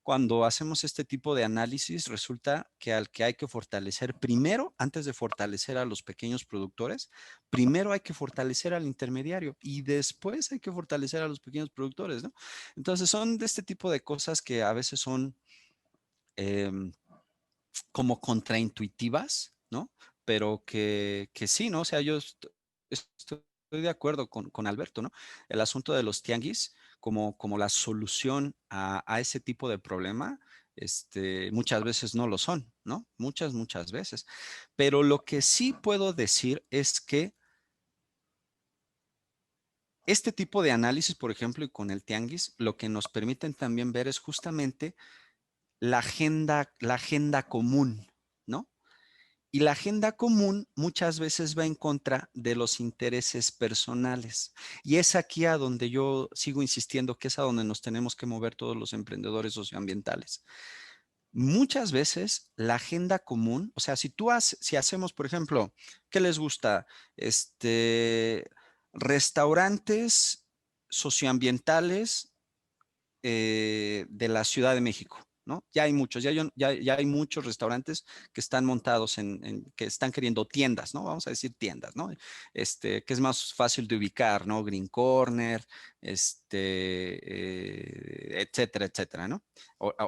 cuando hacemos este tipo de análisis, resulta que al que hay que fortalecer primero, antes de fortalecer a los pequeños productores, primero hay que fortalecer al intermediario y después hay que fortalecer a los pequeños productores, ¿no? Entonces son de este tipo de cosas que a veces son em, como contraintuitivas, ¿no? Pero que sí, ¿no? O sea, yo estoy de acuerdo con Alberto, ¿no? El asunto de los tianguis como la solución a ese tipo de problema, muchas veces no lo son, ¿no? Muchas veces. Pero lo que sí puedo decir es que este tipo de análisis, por ejemplo, y con el tianguis, lo que nos permiten también ver es justamente la agenda común, ¿no? Y la agenda común muchas veces va en contra de los intereses personales. Y es aquí a donde yo sigo insistiendo que es a donde nos tenemos que mover todos los emprendedores socioambientales. Muchas veces la agenda común, o sea, si hacemos, por ejemplo, ¿qué les gusta? Restaurantes socioambientales de la Ciudad de México, ¿no? Ya hay muchos, ya hay muchos restaurantes que están montados que están queriendo tiendas, ¿no? Vamos a decir tiendas, ¿no? Que es más fácil de ubicar, ¿no? Green Corner, etcétera, etcétera, ¿no?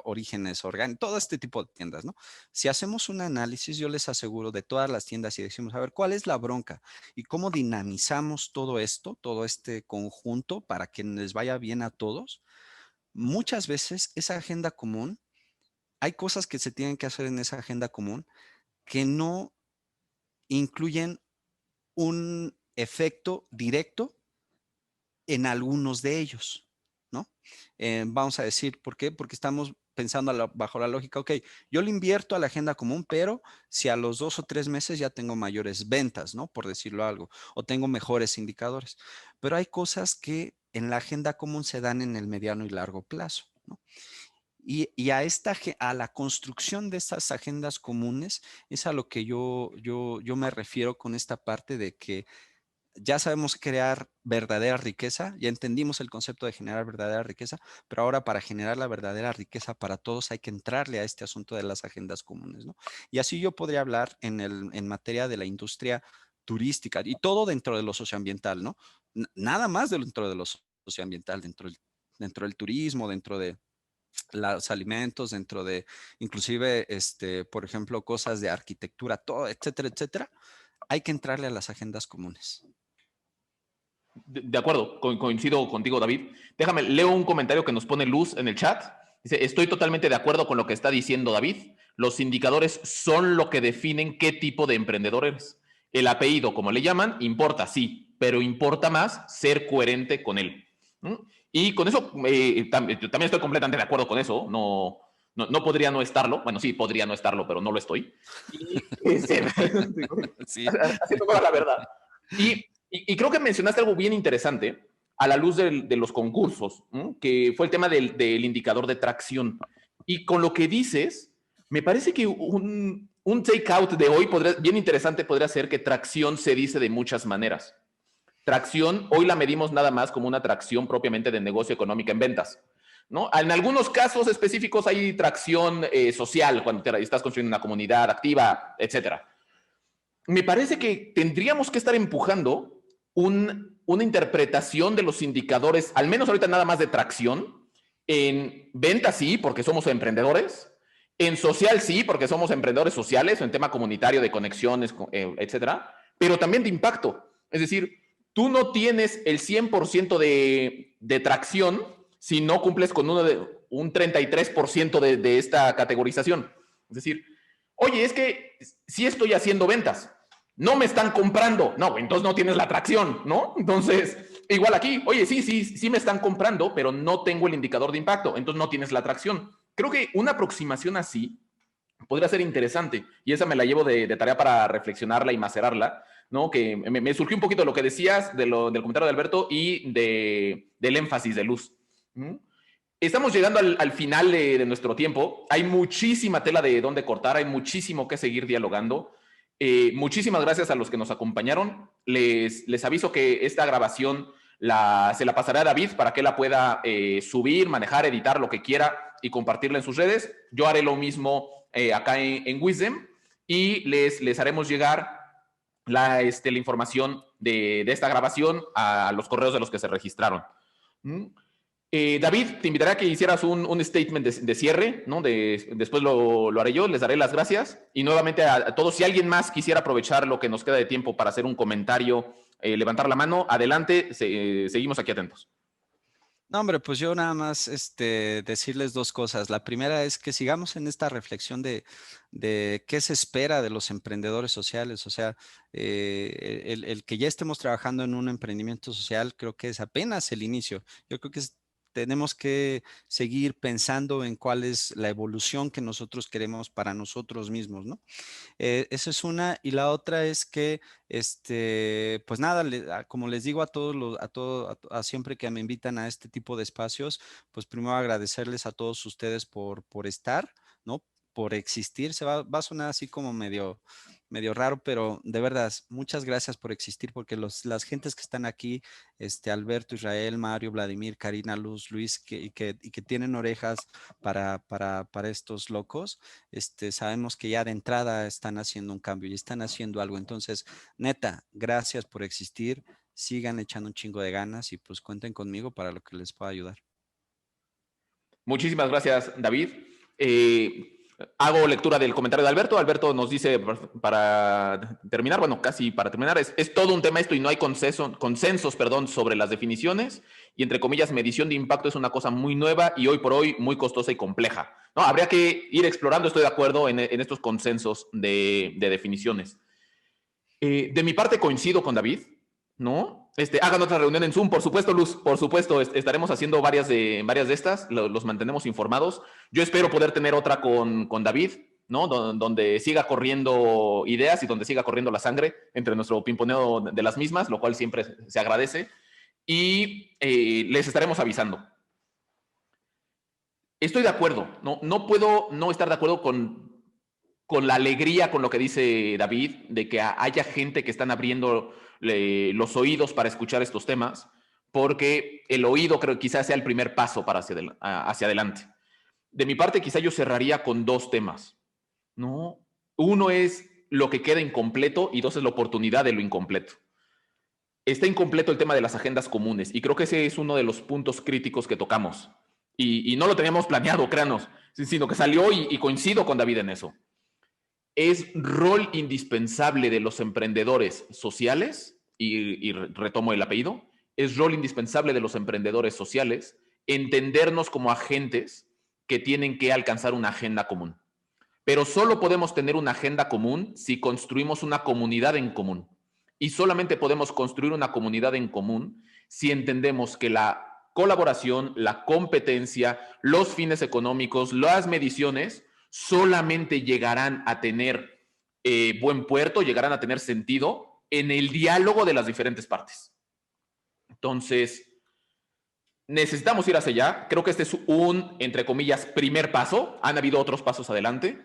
Orígenes orgánicos, todo este tipo de tiendas, ¿no? Si hacemos un análisis, yo les aseguro de todas las tiendas y decimos, a ver, ¿cuál es la bronca? ¿Y cómo dinamizamos todo esto, todo este conjunto para que les vaya bien a todos? Muchas veces esa agenda común, hay cosas que se tienen que hacer en esa agenda común que no incluyen un efecto directo en algunos de ellos, ¿no? Vamos a decir, ¿por qué? Porque estamos pensando bajo la lógica, ok, yo le invierto a la agenda común, pero si a los 2 o 3 meses ya tengo mayores ventas, ¿no? Por decirlo algo, o tengo mejores indicadores. Pero hay cosas que en la agenda común se dan en el mediano y largo plazo, ¿no? Y a la construcción de estas agendas comunes es a lo que yo me refiero con esta parte de que ya sabemos crear verdadera riqueza, ya entendimos el concepto de generar verdadera riqueza, pero ahora para generar la verdadera riqueza para todos hay que entrarle a este asunto de las agendas comunes, ¿no? Y así yo podría hablar en materia de la industria turística y todo dentro de lo socioambiental, ¿no? Nada más dentro de lo socioambiental, dentro del turismo, dentro de los alimentos, dentro de inclusive, por ejemplo, cosas de arquitectura, todo, etcétera, etcétera. Hay que entrarle a las agendas comunes. De acuerdo, coincido contigo, David. Déjame, leo un comentario que nos pone Luz en el chat. Dice, estoy totalmente de acuerdo con lo que está diciendo David. Los indicadores son lo que definen qué tipo de emprendedor eres. El apellido, como le llaman, importa, sí, pero importa más ser coherente con él. ¿Mm? Y con eso, yo también estoy completamente de acuerdo con eso. No podría no estarlo. Bueno, sí, podría no estarlo, pero no lo estoy. Y, Sí. haciendo toda la verdad. Y creo que mencionaste algo bien interesante a la luz de los concursos, ¿no? Que fue el tema del indicador de tracción. Y con lo que dices, me parece que un take-out de hoy bien interesante podría ser que tracción se dice de muchas maneras. Tracción, hoy la medimos nada más como una tracción propiamente de negocio económica en ventas, ¿no? En algunos casos específicos hay tracción social, cuando estás construyendo una comunidad activa, etcétera. Me parece que tendríamos que estar empujando una interpretación de los indicadores, al menos ahorita nada más de tracción, en venta sí, porque somos emprendedores, en social sí, porque somos emprendedores sociales, en tema comunitario, de conexiones, etcétera, pero también de impacto. Es decir, tú no tienes el 100% de tracción si no cumples con un 33% de esta categorización. Es decir, oye, es que sí estoy haciendo ventas, no me están comprando, no, entonces no tienes la atracción, ¿no? Entonces, igual aquí, oye, sí me están comprando, pero no tengo el indicador de impacto, entonces no tienes la atracción. Creo que una aproximación así podría ser interesante y esa me la llevo de tarea para reflexionarla y macerarla, ¿no? Que me surgió un poquito lo que decías del comentario de Alberto y del énfasis de Luz. ¿Mm? Estamos llegando al final de nuestro tiempo. Hay muchísima tela de dónde cortar, hay muchísimo que seguir dialogando. Muchísimas gracias a los que nos acompañaron. Les aviso que esta grabación se la pasaré a David para que la pueda subir, manejar, editar, lo que quiera y compartirla en sus redes. Yo haré lo mismo acá en Wisdom y les haremos llegar la información de esta grabación a los correos de los que se registraron. ¿Mm? David, te invitaré a que hicieras un statement de cierre, ¿no? Después lo haré yo, les daré las gracias. Y nuevamente a todos, si alguien más quisiera aprovechar lo que nos queda de tiempo para hacer un comentario, levantar la mano, adelante, seguimos aquí atentos. No, hombre, pues yo nada más decirles dos cosas. La primera es que sigamos en esta reflexión de qué se espera de los emprendedores sociales. O sea, el que ya estemos trabajando en un emprendimiento social, creo que es apenas el inicio. Yo creo que tenemos que seguir pensando en cuál es la evolución que nosotros queremos para nosotros mismos, ¿no? Esa es una. Y la otra es que, pues nada, como les digo a todos, a siempre que me invitan a este tipo de espacios, pues primero agradecerles a todos ustedes por estar, ¿no? Por existir. Va a sonar así como medio raro, pero de verdad, muchas gracias por existir, porque las gentes que están aquí, Alberto, Israel, Mario, Vladimir, Karina, Luz, Luis, y que tienen orejas para estos locos, sabemos que ya de entrada están haciendo un cambio y están haciendo algo. Entonces, neta, gracias por existir, sigan echando un chingo de ganas y pues cuenten conmigo para lo que les pueda ayudar. Muchísimas gracias, David. Hago lectura del comentario de Alberto. Alberto nos dice, para terminar, bueno, casi para terminar, es todo un tema esto y no hay consensos, sobre las definiciones y, entre comillas, medición de impacto es una cosa muy nueva y hoy por hoy muy costosa y compleja. No, habría que ir explorando, estoy de acuerdo en estos consensos de definiciones. De mi parte coincido con David, ¿no? Hagan otra reunión en Zoom, por supuesto, Luz, por supuesto, estaremos haciendo varias de estas, los mantenemos informados. Yo espero poder tener otra con David, ¿no? Donde siga corriendo ideas y donde siga corriendo la sangre entre nuestro pimponeo de las mismas, lo cual siempre se agradece. Y les estaremos avisando. Estoy de acuerdo, no puedo no estar de acuerdo con la alegría con lo que dice David, de que haya gente que están abriendo los oídos para escuchar estos temas, porque el oído creo que quizás sea el primer paso para hacia adelante. De mi parte, quizá yo cerraría con 2 temas, ¿no? Uno es lo que queda incompleto y 2 es la oportunidad de lo incompleto. Está incompleto el tema de las agendas comunes y creo que ese es uno de los puntos críticos que tocamos. Y no lo teníamos planeado, créanos, sino que salió y coincido con David en eso. Es rol indispensable de los emprendedores sociales, y retomo el apellido, es rol indispensable de los emprendedores sociales entendernos como agentes que tienen que alcanzar una agenda común. Pero solo podemos tener una agenda común si construimos una comunidad en común. Y solamente podemos construir una comunidad en común si entendemos que la colaboración, la competencia, los fines económicos, las mediciones, solamente llegarán a tener buen puerto, llegarán a tener sentido en el diálogo de las diferentes partes. Entonces, necesitamos ir hacia allá. Creo que este es un, entre comillas, primer paso. Han habido otros pasos adelante,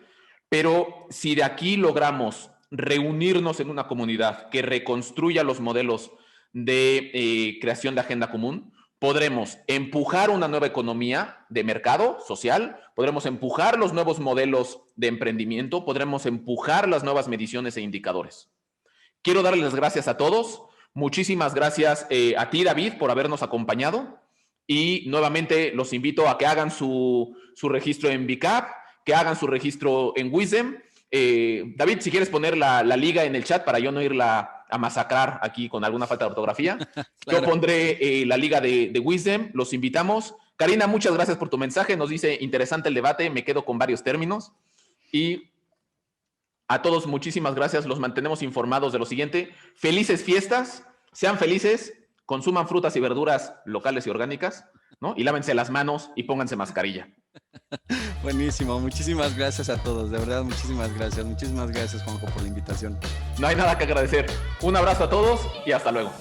pero si de aquí logramos reunirnos en una comunidad que reconstruya los modelos de creación de agenda común, podremos empujar una nueva economía de mercado social, podremos empujar los nuevos modelos de emprendimiento, podremos empujar las nuevas mediciones e indicadores. Quiero darles las gracias a todos. Muchísimas gracias a ti, David, por habernos acompañado. Y nuevamente los invito a que hagan su registro en BICAP, que hagan su registro en Wisdom. David, si quieres poner la liga en el chat para yo no irla a masacrar aquí con alguna falta de ortografía. Claro. Yo pondré la liga de Wisdom, los invitamos. Karina, muchas gracias por tu mensaje, nos dice interesante el debate, me quedo con varios términos. Y a todos muchísimas gracias, los mantenemos informados de lo siguiente. Felices fiestas, sean felices, consuman frutas y verduras locales y orgánicas, ¿no? Y lávense las manos y pónganse mascarilla. Buenísimo, muchísimas gracias a todos, de verdad, muchísimas gracias, Juanjo, por la invitación. No hay nada que agradecer. Un abrazo a todos y hasta luego.